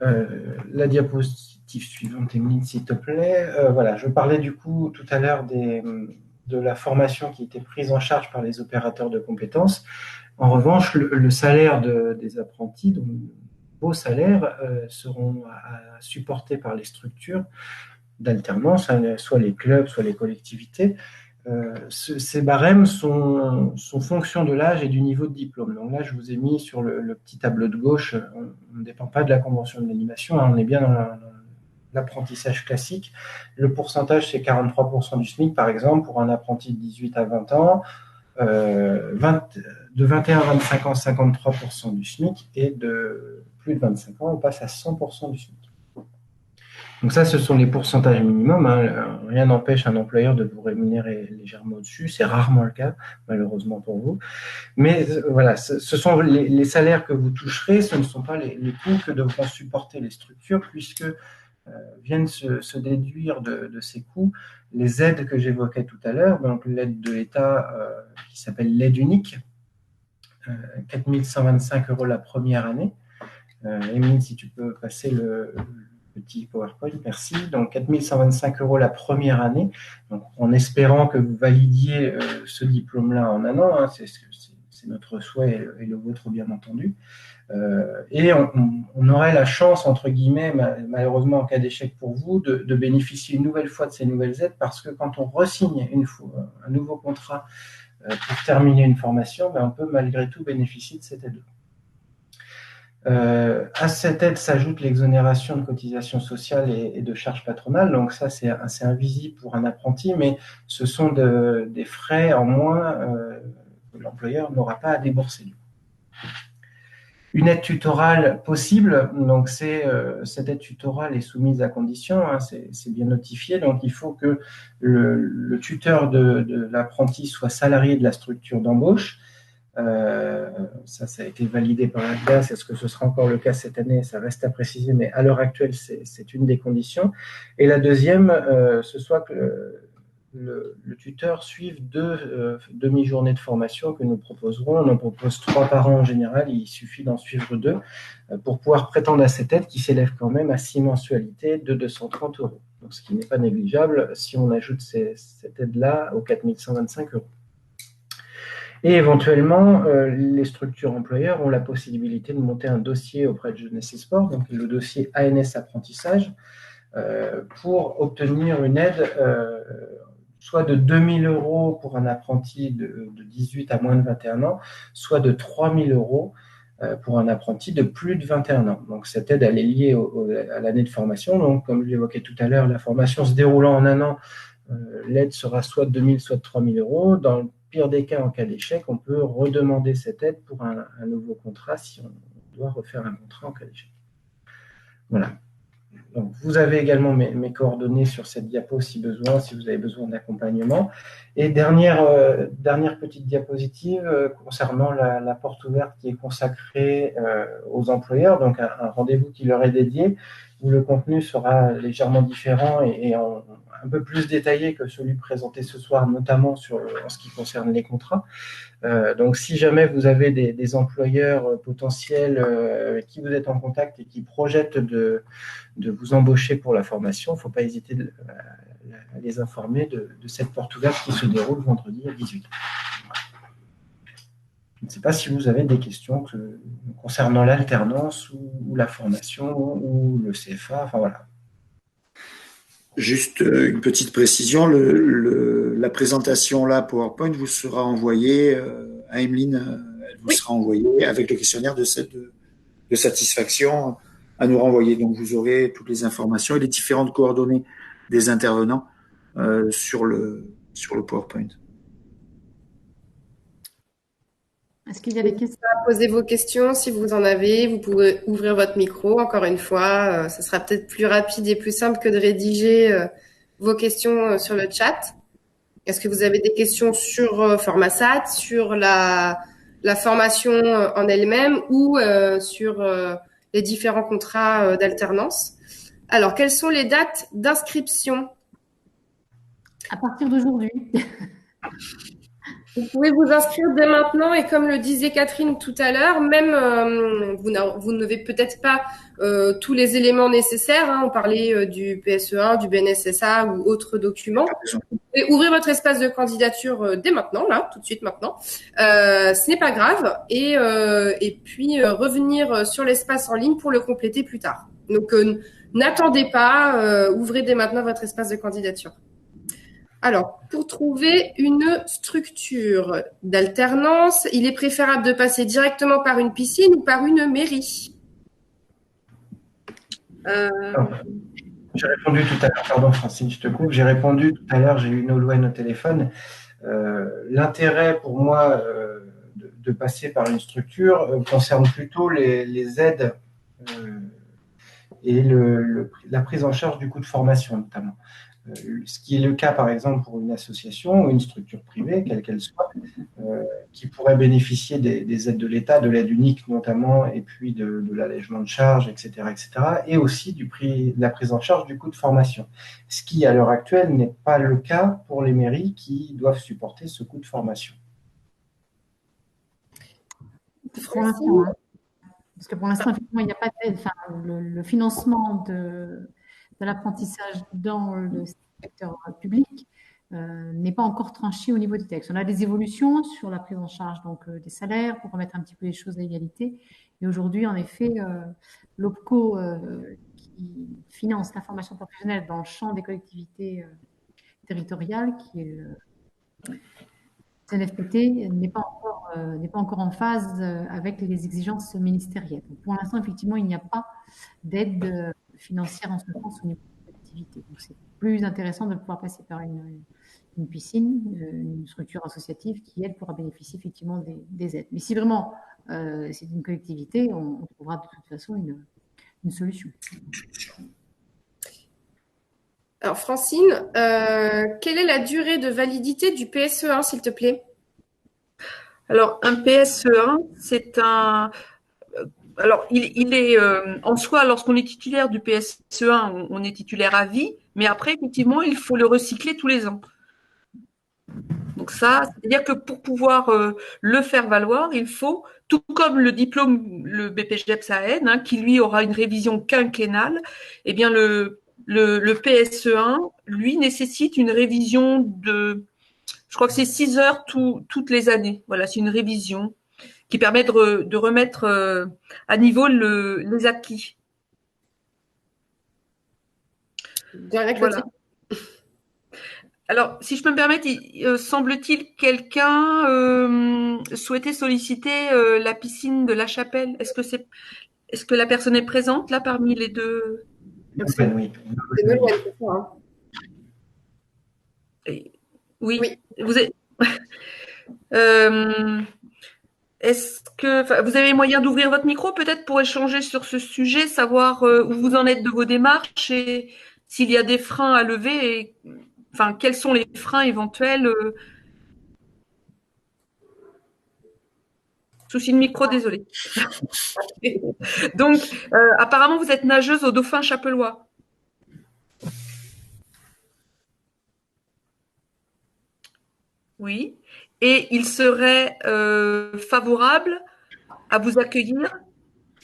La diapositive suivante, Emeline, s'il te plaît. Je parlais du coup tout à l'heure de la formation qui était prise en charge par les opérateurs de compétences. En revanche, le salaire des apprentis, donc vos salaires, seront supportés par les structures d'alternance, soit les clubs, soit les collectivités. Ces barèmes sont fonction de l'âge et du niveau de diplôme. Donc là, je vous ai mis sur le petit tableau de gauche, on ne dépend pas de la convention de l'animation, on est bien dans l'apprentissage classique. Le pourcentage, c'est 43% du SMIC, par exemple, pour un apprenti de 18 à 20 ans. De 21 à 25 ans, 53% du SMIC, et de plus de 25 ans, on passe à 100% du SMIC. Donc ça, ce sont les pourcentages minimums, hein. Rien n'empêche un employeur de vous rémunérer légèrement au-dessus. C'est rarement le cas, malheureusement pour vous. Mais voilà, ce sont les salaires que vous toucherez, ce ne sont pas les coûts que devront supporter les structures, puisque viennent se déduire de ces coûts les aides que j'évoquais tout à l'heure, donc l'aide de l'État qui s'appelle l'aide unique, 4 125 € la première année. Émile, si tu peux passer le petit PowerPoint, merci. Donc 4 125 € la première année, donc, en espérant que vous validiez ce diplôme-là en un an, hein, c'est notre souhait et le vôtre bien entendu. Et on aurait la chance, entre guillemets, malheureusement en cas d'échec pour vous, de bénéficier une nouvelle fois de ces nouvelles aides, parce que quand on re-signe un nouveau contrat pour terminer une formation, on peut malgré tout bénéficier de cette aide. À cette aide s'ajoute l'exonération de cotisations sociales et de charges patronales. Donc ça, c'est invisible pour un apprenti, mais ce sont des frais en moins que l'employeur n'aura pas à débourser. Une aide tutorale possible, donc cette aide tutorale est soumise à condition, hein, c'est bien notifié, donc il faut que le tuteur de l'apprenti soit salarié de la structure d'embauche. Ça a été validé par l'ADGAS. Est-ce que ce sera encore le cas cette année? Ça reste à préciser, mais à l'heure actuelle, c'est une des conditions. Et la deuxième, ce soit que le tuteur suive deux demi-journées de formation que nous proposerons. On en propose 3 par an en général, il suffit d'en suivre 2 pour pouvoir prétendre à cette aide qui s'élève quand même à 6 mensualités de 230 €. Donc, ce qui n'est pas négligeable si on ajoute cette aide-là aux 4 125 €. Et éventuellement, les structures employeurs ont la possibilité de monter un dossier auprès de Jeunesse et Sport, donc le dossier ANS Apprentissage, pour obtenir une aide soit de 2 000 € pour un apprenti de 18 à moins de 21 ans, soit de 3 000 € pour un apprenti de plus de 21 ans. Donc cette aide, elle est liée à l'année de formation. Donc comme je l'évoquais tout à l'heure, la formation se déroulant en un an, l'aide sera soit de 2 000, soit de 3 000 €. Dans le pire des cas, en cas d'échec, on peut redemander cette aide pour un nouveau contrat si on doit refaire un contrat en cas d'échec. Voilà. Donc, vous avez également mes coordonnées sur cette diapo si besoin, si vous avez besoin d'accompagnement. Et dernière petite diapositive concernant la porte ouverte qui est consacrée aux employeurs, donc un rendez-vous qui leur est dédié, où le contenu sera légèrement différent et un peu plus détaillé que celui présenté ce soir, notamment en ce qui concerne les contrats. Donc, si jamais vous avez des employeurs potentiels avec qui vous êtes en contact et qui projettent de vous embaucher pour la formation, il ne faut pas hésiter à les informer de cette porte ouverte qui se déroule vendredi à 18h. Je ne sais pas si vous avez des questions concernant l'alternance ou la formation ou le CFA, enfin voilà.
Juste une petite précision, la présentation là, PowerPoint, vous sera envoyée à Emeline, elle vous sera envoyée avec le questionnaire de satisfaction à nous renvoyer. Donc vous aurez toutes les informations et les différentes coordonnées des intervenants sur le PowerPoint.
Est-ce qu'il y a des questions?
Posez vos questions si vous en avez. Vous pouvez ouvrir votre micro. Encore une fois, ce sera peut-être plus rapide et plus simple que de rédiger vos questions sur le chat. Est-ce que vous avez des questions sur Formasat, sur la formation en elle-même ou sur les différents contrats d'alternance? Alors, quelles sont les dates d'inscription?
À partir d'aujourd'hui.
Vous pouvez vous inscrire dès maintenant et comme le disait Catherine tout à l'heure, même vous n'avez peut-être pas tous les éléments nécessaires. Hein, on parlait du PSE1, du BNSSA ou autres documents. Vous pouvez ouvrir votre espace de candidature dès maintenant, là, tout de suite maintenant. Ce n'est pas grave et puis revenir sur l'espace en ligne pour le compléter plus tard. Donc n'attendez pas, ouvrez dès maintenant votre espace de candidature. Alors, pour trouver une structure d'alternance, il est préférable de passer directement par une piscine ou par une mairie?
J'ai répondu tout à l'heure, pardon Francine, je te coupe, j'ai répondu tout à l'heure, j'ai eu Nolwenn au téléphone. L'intérêt pour moi de passer par une structure concerne plutôt les aides et la prise en charge du coût de formation notamment. Ce qui est le cas, par exemple, pour une association ou une structure privée, quelle qu'elle soit, qui pourrait bénéficier des aides de l'État, de l'aide unique notamment, et puis de l'allègement de charges, etc., et aussi de la prise en charge du coût de formation. Ce qui, à l'heure actuelle, n'est pas le cas pour les mairies qui doivent supporter ce coût de formation.
Parce que pour l'instant, effectivement, il n'y a pas d'aide. Enfin, le financement de l'apprentissage dans le secteur public n'est pas encore tranché au niveau des textes. On a des évolutions sur la prise en charge des salaires pour remettre un petit peu les choses à égalité. Et aujourd'hui, en effet, l'OPCO qui finance la formation professionnelle dans le champ des collectivités territoriales, qui est le CNFPT, n'est pas encore en phase avec les exigences ministérielles. Donc, pour l'instant, effectivement, il n'y a pas d'aide financière en ce sens au niveau de l'activité. Donc, c'est plus intéressant de pouvoir passer par une piscine, une structure associative qui, elle, pourra bénéficier effectivement des aides. Mais si vraiment c'est une collectivité, on trouvera de toute façon une solution.
Alors, Francine, quelle est la durée de validité du PSE1, s'il te plaît?
Alors, un PSE1, c'est un... Alors, il est en soi, lorsqu'on est titulaire du PSE1, on est titulaire à vie, mais après, effectivement, il faut le recycler tous les ans. Donc ça, c'est-à-dire que pour pouvoir le faire valoir, il faut, tout comme le diplôme, le BPGEPS AN, qui lui aura une révision quinquennale, eh bien le PSE1, lui, nécessite une révision de, je crois que c'est 6 heures toutes les années. Voilà, c'est une révision qui permet de remettre à niveau les acquis. Voilà. Alors, si je peux me permettre, semble-t-il quelqu'un souhaitait solliciter la piscine de la Chapelle. Est-ce que la personne est présente là parmi les deux?
Oui.
Oui. Vous êtes. Est-ce que vous avez moyen d'ouvrir votre micro peut-être pour échanger sur ce sujet, savoir où vous en êtes de vos démarches et s'il y a des freins à lever et quels sont les freins éventuels? Souci de micro, désolé. Donc, apparemment, vous êtes nageuse au Dauphin Chapellois. Oui. Et il serait favorable à vous accueillir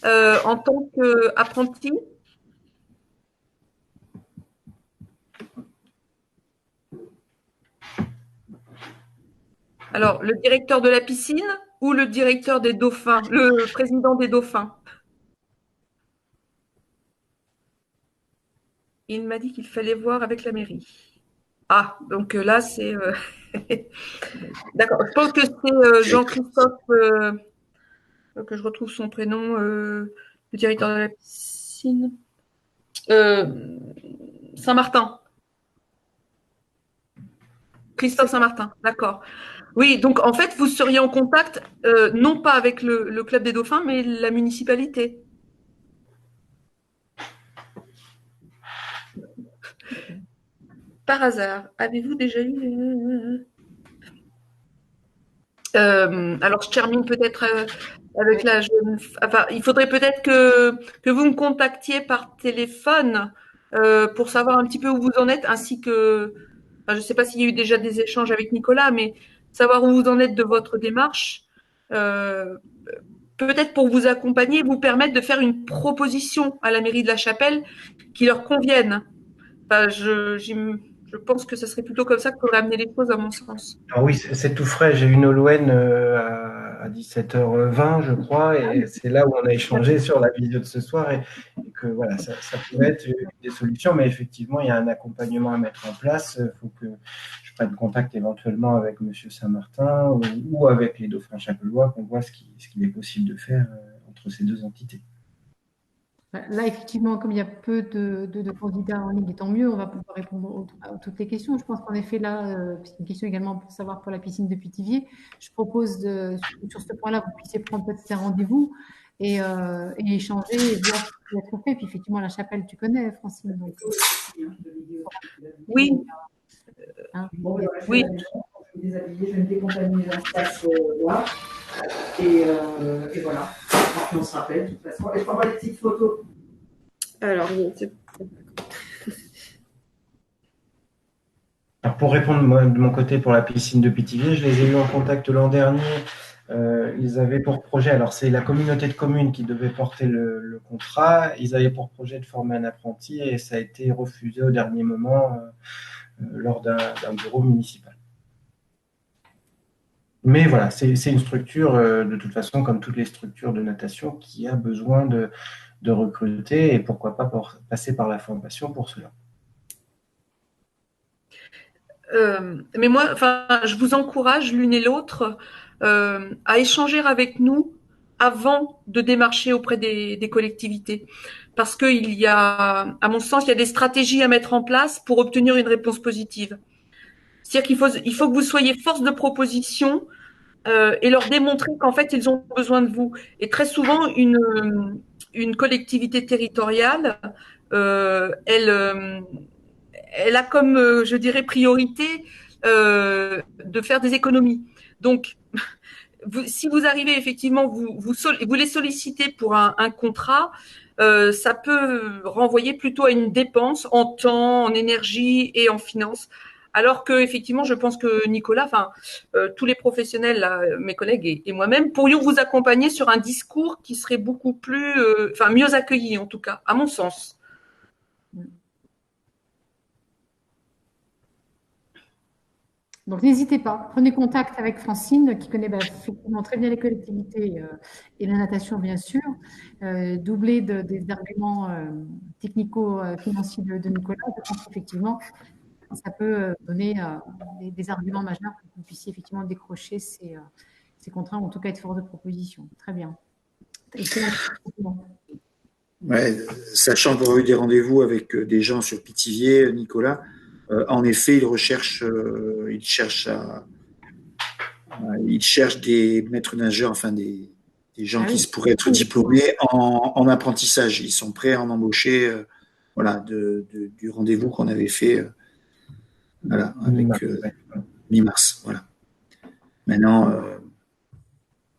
en tant qu'apprenti? Alors, le directeur de la piscine ou le directeur des dauphins, le président des dauphins? Il m'a dit qu'il fallait voir avec la mairie. Ah, donc là, c'est... D'accord, je pense que c'est Jean-Christophe, que je retrouve son prénom, le directeur de la piscine. Saint-Martin. Christophe Saint-Martin, d'accord. Oui, donc en fait, vous seriez en contact, non pas avec le Club des Dauphins, mais la municipalité. Par hasard, avez-vous déjà eu... alors, je termine peut-être avec la jeune... Enfin, il faudrait peut-être que vous me contactiez par téléphone pour savoir un petit peu où vous en êtes, ainsi que... Enfin, je ne sais pas s'il y a eu déjà des échanges avec Nicolas, mais savoir où vous en êtes de votre démarche, peut-être pour vous accompagner, vous permettre de faire une proposition à la mairie de la Chapelle qui leur convienne. Enfin, je pense que ce serait plutôt comme ça qu'il faudrait amener les choses, à mon sens.
Alors oui, c'est tout frais. J'ai eu Nolwenn à 17h20, je crois, et c'est là où on a échangé sur la vidéo de ce soir, et que voilà, ça pourrait être des solutions, mais effectivement, il y a un accompagnement à mettre en place. Il faut que je prenne contact éventuellement avec M. Saint-Martin ou avec les Dauphins Chapellois, qu'on voit ce qu'il est possible de faire entre ces deux entités.
Là, effectivement, comme il y a peu de candidats en ligne, et tant mieux, on va pouvoir répondre à toutes les questions. Je pense qu'en effet, là, c'est une question également pour savoir pour la piscine de Pithiviers. Je propose, sur ce point-là, vous puissiez prendre peut-être un rendez-vous et échanger et voir ce qui peut être fait. Puis effectivement, la chapelle, tu connais, Francine. Donc,
Oui,
hein,
Bon, je suis
oui.
à la maison, je vais me déshabiller, je vais me décontaminer dans ce place là. Et voilà. Et puis on se rappelle, de toute façon. Et je t'envoie des petites photos.
Alors,
Alors, pour répondre moi, de mon côté pour la piscine de Pithiviers, je les ai eu en contact l'an dernier. Ils avaient pour projet, alors c'est la communauté de communes qui devait porter le contrat, ils avaient pour projet de former un apprenti et ça a été refusé au dernier moment lors d'un bureau municipal. Mais voilà, c'est une structure, de toute façon, comme toutes les structures de natation, qui a besoin de recruter et pourquoi pas passer par la formation pour cela.
Mais moi, enfin, je vous encourage l'une et l'autre à échanger avec nous avant de démarcher auprès des collectivités, parce qu'il y a, à mon sens, il y a des stratégies à mettre en place pour obtenir une réponse positive. C'est-à-dire il faut que vous soyez force de proposition et leur démontrer qu'en fait ils ont besoin de vous. Et très souvent, une collectivité territoriale, elle a comme, je dirais, priorité de faire des économies. Donc, si vous arrivez effectivement, vous les sollicitez pour un contrat, ça peut renvoyer plutôt à une dépense en temps, en énergie et en finances. Alors que effectivement, je pense que Nicolas, enfin tous les professionnels, là, mes collègues et moi-même, pourrions vous accompagner sur un discours qui serait beaucoup plus, enfin mieux accueilli en tout cas, à mon sens.
Donc, n'hésitez pas, prenez contact avec Francine, qui connaît effectivement très bien les collectivités et la natation, bien sûr, doublé des arguments technico-financiers de Nicolas. Je pense qu'effectivement, ça peut donner des arguments majeurs pour que vous puissiez effectivement décrocher ces contrats, ou en tout cas être force de proposition. Très bien.
Ouais, sachant qu'on a eu des rendez-vous avec des gens sur Pithiviers, Nicolas, en effet, ils cherchent des maîtres nageurs, enfin des gens qui pourraient être diplômés en apprentissage. Ils sont prêts à en embaucher, voilà, du rendez-vous qu'on avait fait, voilà, avec mi-mars, voilà. Maintenant,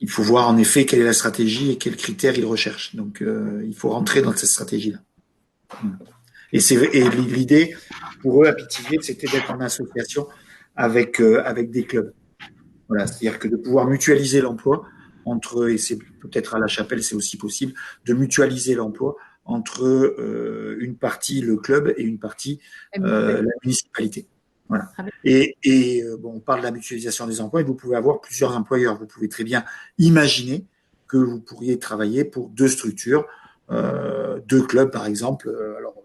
il faut voir en effet quelle est la stratégie et quels critères ils recherchent. Donc, il faut rentrer dans cette stratégie-là. Et l'idée pour eux à Pithiviers, c'était d'être en association avec des clubs. Voilà, c'est-à-dire que de pouvoir mutualiser l'emploi entre, et c'est peut-être à La Chapelle, c'est aussi possible, de mutualiser l'emploi entre une partie le club et une partie la municipalité. Voilà. Et bon, on parle de la mutualisation des emplois et vous pouvez avoir plusieurs employeurs. Vous pouvez très bien imaginer que vous pourriez travailler pour deux structures, deux clubs par exemple, alors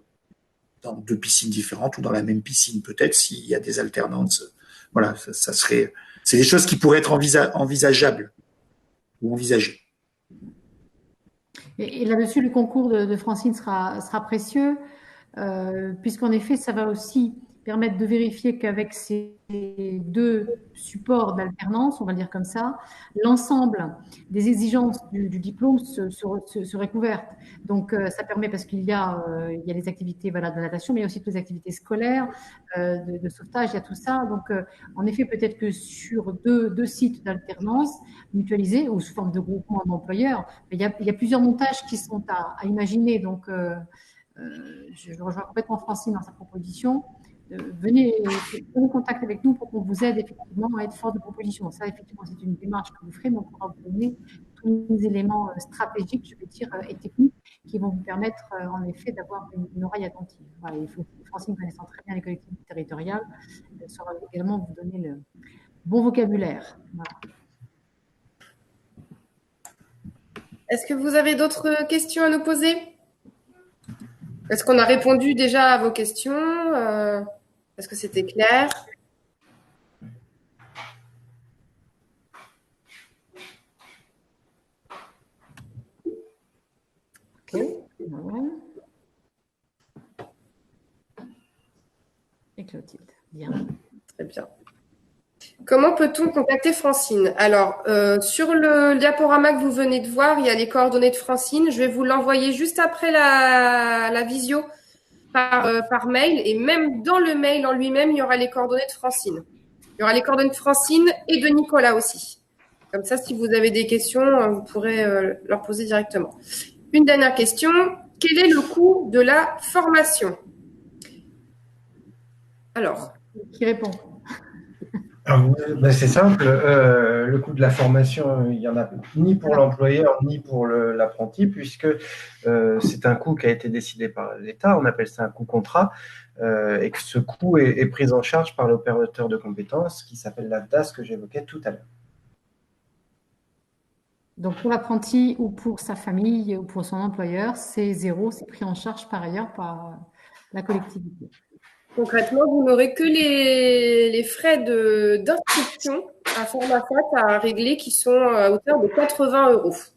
dans deux piscines différentes ou dans la même piscine peut-être s'il y a des alternances. Voilà, ça serait. C'est des choses qui pourraient être envisageables ou envisagées.
Et là-dessus, le concours de Francine sera précieux, puisqu'en effet, ça va aussi permettre de vérifier qu'avec ces deux supports d'alternance, on va dire comme ça, l'ensemble des exigences du diplôme seraient couvertes. Donc, ça permet, parce qu'il y a les activités de natation, mais il y a aussi toutes les activités scolaires, de sauvetage, il y a tout ça. Donc, en effet, peut-être que sur deux sites d'alternance mutualisés ou sous forme de groupement d'employeurs, il y a plusieurs montages qui sont à imaginer. Donc, je rejoins complètement Francine dans sa proposition. Venez en contact avec nous pour qu'on vous aide effectivement à être force de proposition. Ça, effectivement, c'est une démarche que vous ferez, mais on pourra vous donner tous les éléments stratégiques, je veux dire, et techniques qui vont vous permettre, en effet, d'avoir une oreille attentive. Voilà, il faut que Francine, connaissant très bien les collectivités territoriales, saura également vous donner le bon vocabulaire. Voilà.
Est-ce que vous avez d'autres questions à nous poser? Est-ce qu'on a répondu déjà à vos questions? Est-ce que c'était clair?
Ok. Et Clotilde, bien.
Très bien. Comment peut-on contacter Francine? Alors, sur le diaporama que vous venez de voir, il y a les coordonnées de Francine. Je vais vous l'envoyer juste après la visio par mail. Et même dans le mail en lui-même, il y aura les coordonnées de Francine. Il y aura les coordonnées de Francine et de Nicolas aussi. Comme ça, si vous avez des questions, vous pourrez leur poser directement. Une dernière question. Quel est le coût de la formation? Alors.
Qui répond?
C'est simple, le coût de la formation, il n'y en a ni pour l'employeur ni pour l'apprenti, puisque c'est un coût qui a été décidé par l'État, on appelle ça un coût contrat, et que ce coût est pris en charge par l'opérateur de compétences qui s'appelle la DAS que j'évoquais tout à l'heure.
Donc pour l'apprenti ou pour sa famille ou pour son employeur, c'est zéro, c'est pris en charge par ailleurs par la collectivité.
Concrètement, vous n'aurez que les frais d'inscription à Formasat à régler qui sont à hauteur de 80 €.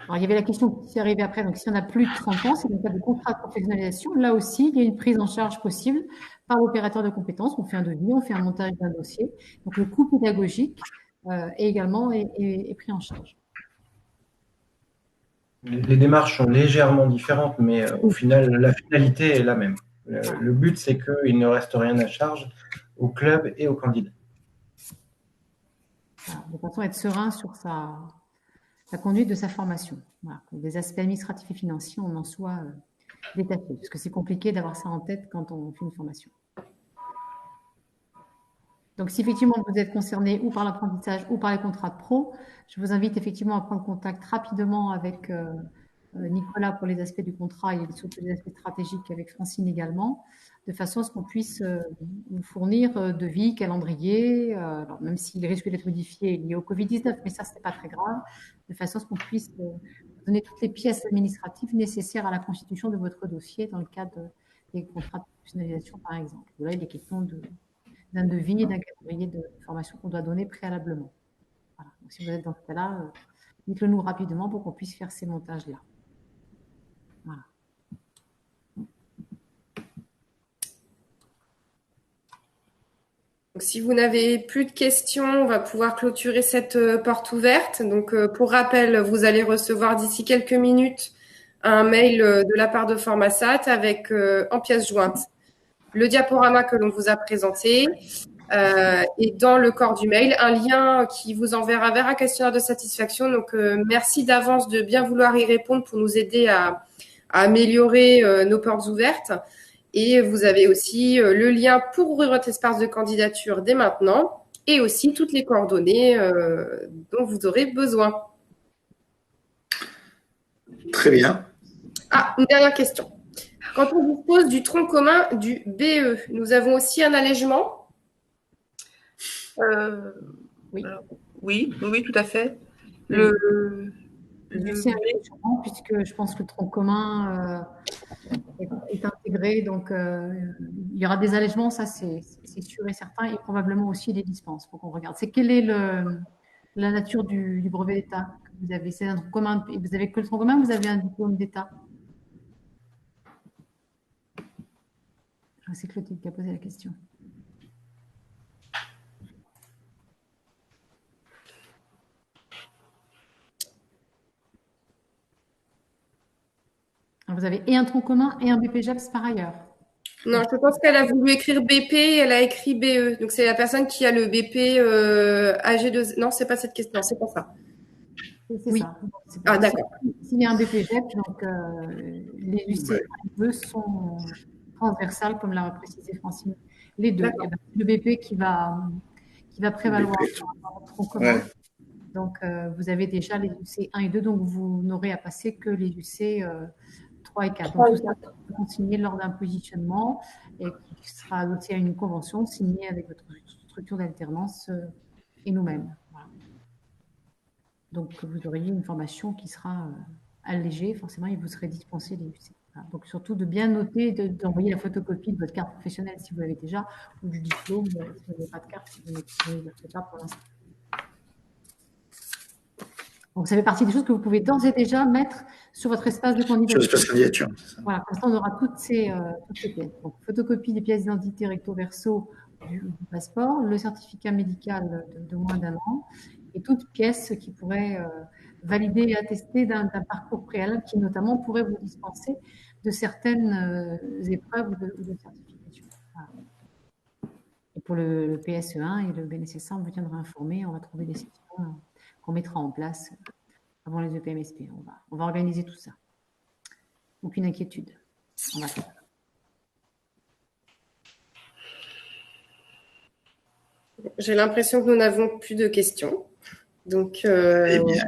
Alors, il y avait la question qui est arrivée après. Donc, si on a plus de 30 ans, c'est dans le cas de contrat de professionnalisation. Là aussi, il y a une prise en charge possible par l'opérateur de compétences. On fait un devis, on fait un montage d'un dossier. Donc, le coût pédagogique également est pris en charge.
Les démarches sont légèrement différentes, mais au final, la finalité est la même. Le but, c'est qu'il ne reste rien à charge au club et aux candidats.
Voilà, de façon à être serein sur la conduite de sa formation. Voilà. Des aspects administratifs et financiers, on en soit détaché, parce que c'est compliqué d'avoir ça en tête quand on fait une formation. Donc, si effectivement vous êtes concerné ou par l'apprentissage ou par les contrats de pro, je vous invite effectivement à prendre contact rapidement avec Nicolas pour les aspects du contrat et surtout les aspects stratégiques, avec Francine également, de façon à ce qu'on puisse vous fournir devis, calendrier, alors même s'il risque d'être modifié lié au Covid-19, mais ça, ce n'est pas très grave, de façon à ce qu'on puisse donner toutes les pièces administratives nécessaires à la constitution de votre dossier dans le cadre des contrats de professionnalisation, par exemple. Là, il est question d'un devis et d'un calendrier de formation qu'on doit donner préalablement. Voilà. Donc, si vous êtes dans ce cas-là, dites-le nous rapidement pour qu'on puisse faire ces montages-là. Voilà.
Donc, si vous n'avez plus de questions, on va pouvoir clôturer cette porte ouverte. Donc, pour rappel, vous allez recevoir d'ici quelques minutes un mail de la part de Formasat avec en pièce jointe le diaporama que l'on vous a présenté et dans le corps du mail, un lien qui vous enverra vers un questionnaire de satisfaction. Donc, merci d'avance de bien vouloir y répondre pour nous aider à améliorer nos portes ouvertes. Et vous avez aussi le lien pour ouvrir votre espace de candidature dès maintenant et aussi toutes les coordonnées dont vous aurez besoin.
Très bien.
Ah, une dernière question. Quand on dispose du tronc commun du BE, nous avons aussi un allègement?
Oui. Oui, tout à fait.
C'est un allègement puisque je pense que le tronc commun est intégré, donc il y aura des allègements, ça c'est sûr et certain, et probablement aussi des dispenses. Il faut qu'on regarde. C'est quelle est la nature du brevet d'État que vous avez? C'est un tronc commun. Vous avez que le tronc commun ou vous avez un diplôme d'État? C'est Clotilde qui a posé la question. Alors vous avez et un tronc commun et un BPJEPS par ailleurs.
Non, je pense qu'elle a voulu écrire BP et elle a écrit BE. Donc, c'est la personne qui a le BP AG2. Non, c'est pas cette question. Non, c'est pas ça.
C'est
oui.
Ça.
Ah, d'accord.
S'il y a un BPJEPS, donc les UC sont transversales, comme l'a précisé Francine. Les deux. Ben, le BP qui va prévaloir dans le tronc commun. Ouais. Donc, vous avez déjà les UC 1 et 2, donc vous n'aurez à passer que les UC 3 et 4. Donc, tout ça va continuer lors d'un positionnement et qui sera adossé à une convention signée avec votre structure d'alternance et nous-mêmes. Voilà. Donc, vous auriez une formation qui sera allégée, forcément, et vous serez dispensé les UC. Voilà. Donc, surtout de bien noter, d'envoyer la photocopie de votre carte professionnelle si vous l'avez déjà, ou du diplôme, si vous n'avez pas de carte, si vous n'avez pas pour l'instant. Donc, ça fait partie des choses que vous pouvez d'ores et déjà mettre sur votre espace de candidature.
Sur l'espace candidature, c'est ça.
Voilà, comme ça, on aura toutes ces pièces. Donc, photocopie des pièces d'identité recto verso du passeport, le certificat médical de moins d'1 an et toute pièce qui pourrait valider et attester d'un parcours préalable qui notamment pourrait vous dispenser de certaines épreuves ou de certification. Voilà. Et pour le PSE1 et le BNSS1, on vous tiendra informé, on va trouver des sessions qu'on mettra en place avant les EPMSP. On va organiser tout ça. Aucune inquiétude. On va faire.
J'ai l'impression que nous n'avons plus de questions. Donc,
Eh bien,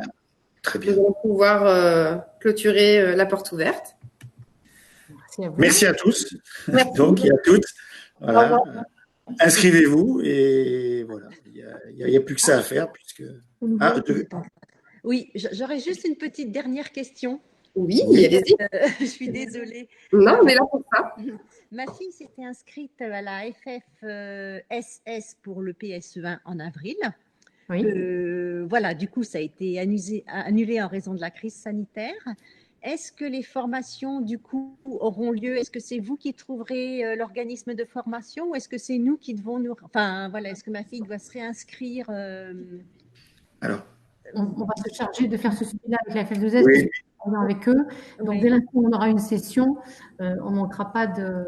très bien.
nous allons pouvoir clôturer la porte ouverte.
Merci à vous.
Merci à tous.
Merci.
Donc, et à toutes. Voilà.
Au revoir.
Inscrivez-vous et voilà. Il n'y a plus que ça à faire puisque. Ah,
Oui, j'aurais juste une petite dernière question.
Oui,
Oui.
allez-y.
Je suis désolée.
Non, on est là pour ça.
Ma fille s'était inscrite à la FFSS pour le PSE1 en avril.
Oui.
Voilà, du coup, ça a été annulé en raison de la crise sanitaire. Est-ce que les formations, du coup, auront lieu? Est-ce que c'est vous qui trouverez l'organisme de formation ou est-ce que c'est nous qui devons nous... Enfin, voilà, est-ce que ma fille doit se réinscrire
Alors,
On va se charger de faire ce suivi-là avec la FF2S,
oui.
avec eux. Donc,
Oui.
dès l'instant où on aura une session, on ne manquera pas de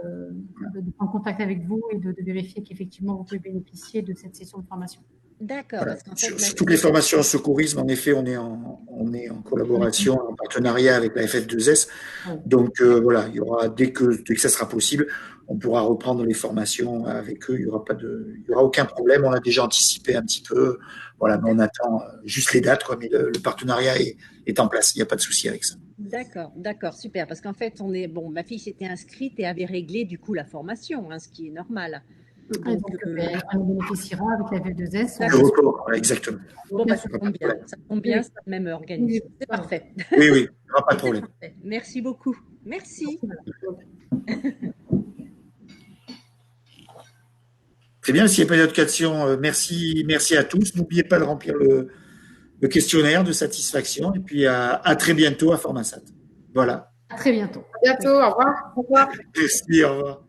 prendre contact avec vous et de vérifier qu'effectivement, vous pouvez bénéficier de cette session de formation.
D'accord.
Voilà.
Parce qu'en fait,
Sur toutes les formations en secourisme, en effet, on est en collaboration, en partenariat avec la FF2S.
Oui.
Donc voilà, il y aura dès que ça sera possible, on pourra reprendre les formations avec eux. Il y aura aucun problème. On a déjà anticipé un petit peu. Voilà, mais on attend juste les dates, quoi. Mais le partenariat est en place. Il n'y a pas de souci avec ça.
D'accord, super. Parce qu'en fait, ma fille s'était inscrite et avait réglé du coup la formation, hein, ce qui est normal.
Donc, elle bénéficiera avec la FF2S.
Le report, voilà, exactement.
Bon, ça tombe bien, c'est le même organisme. C'est parfait.
Oui, il n'y aura pas de problème.
Merci beaucoup. Merci.
Très bien, s'il n'y a pas d'autres questions, merci à tous. N'oubliez pas de remplir le questionnaire de satisfaction et puis à très bientôt à Formasat. Voilà.
À très bientôt.
À bientôt. Au revoir.
Merci, au revoir.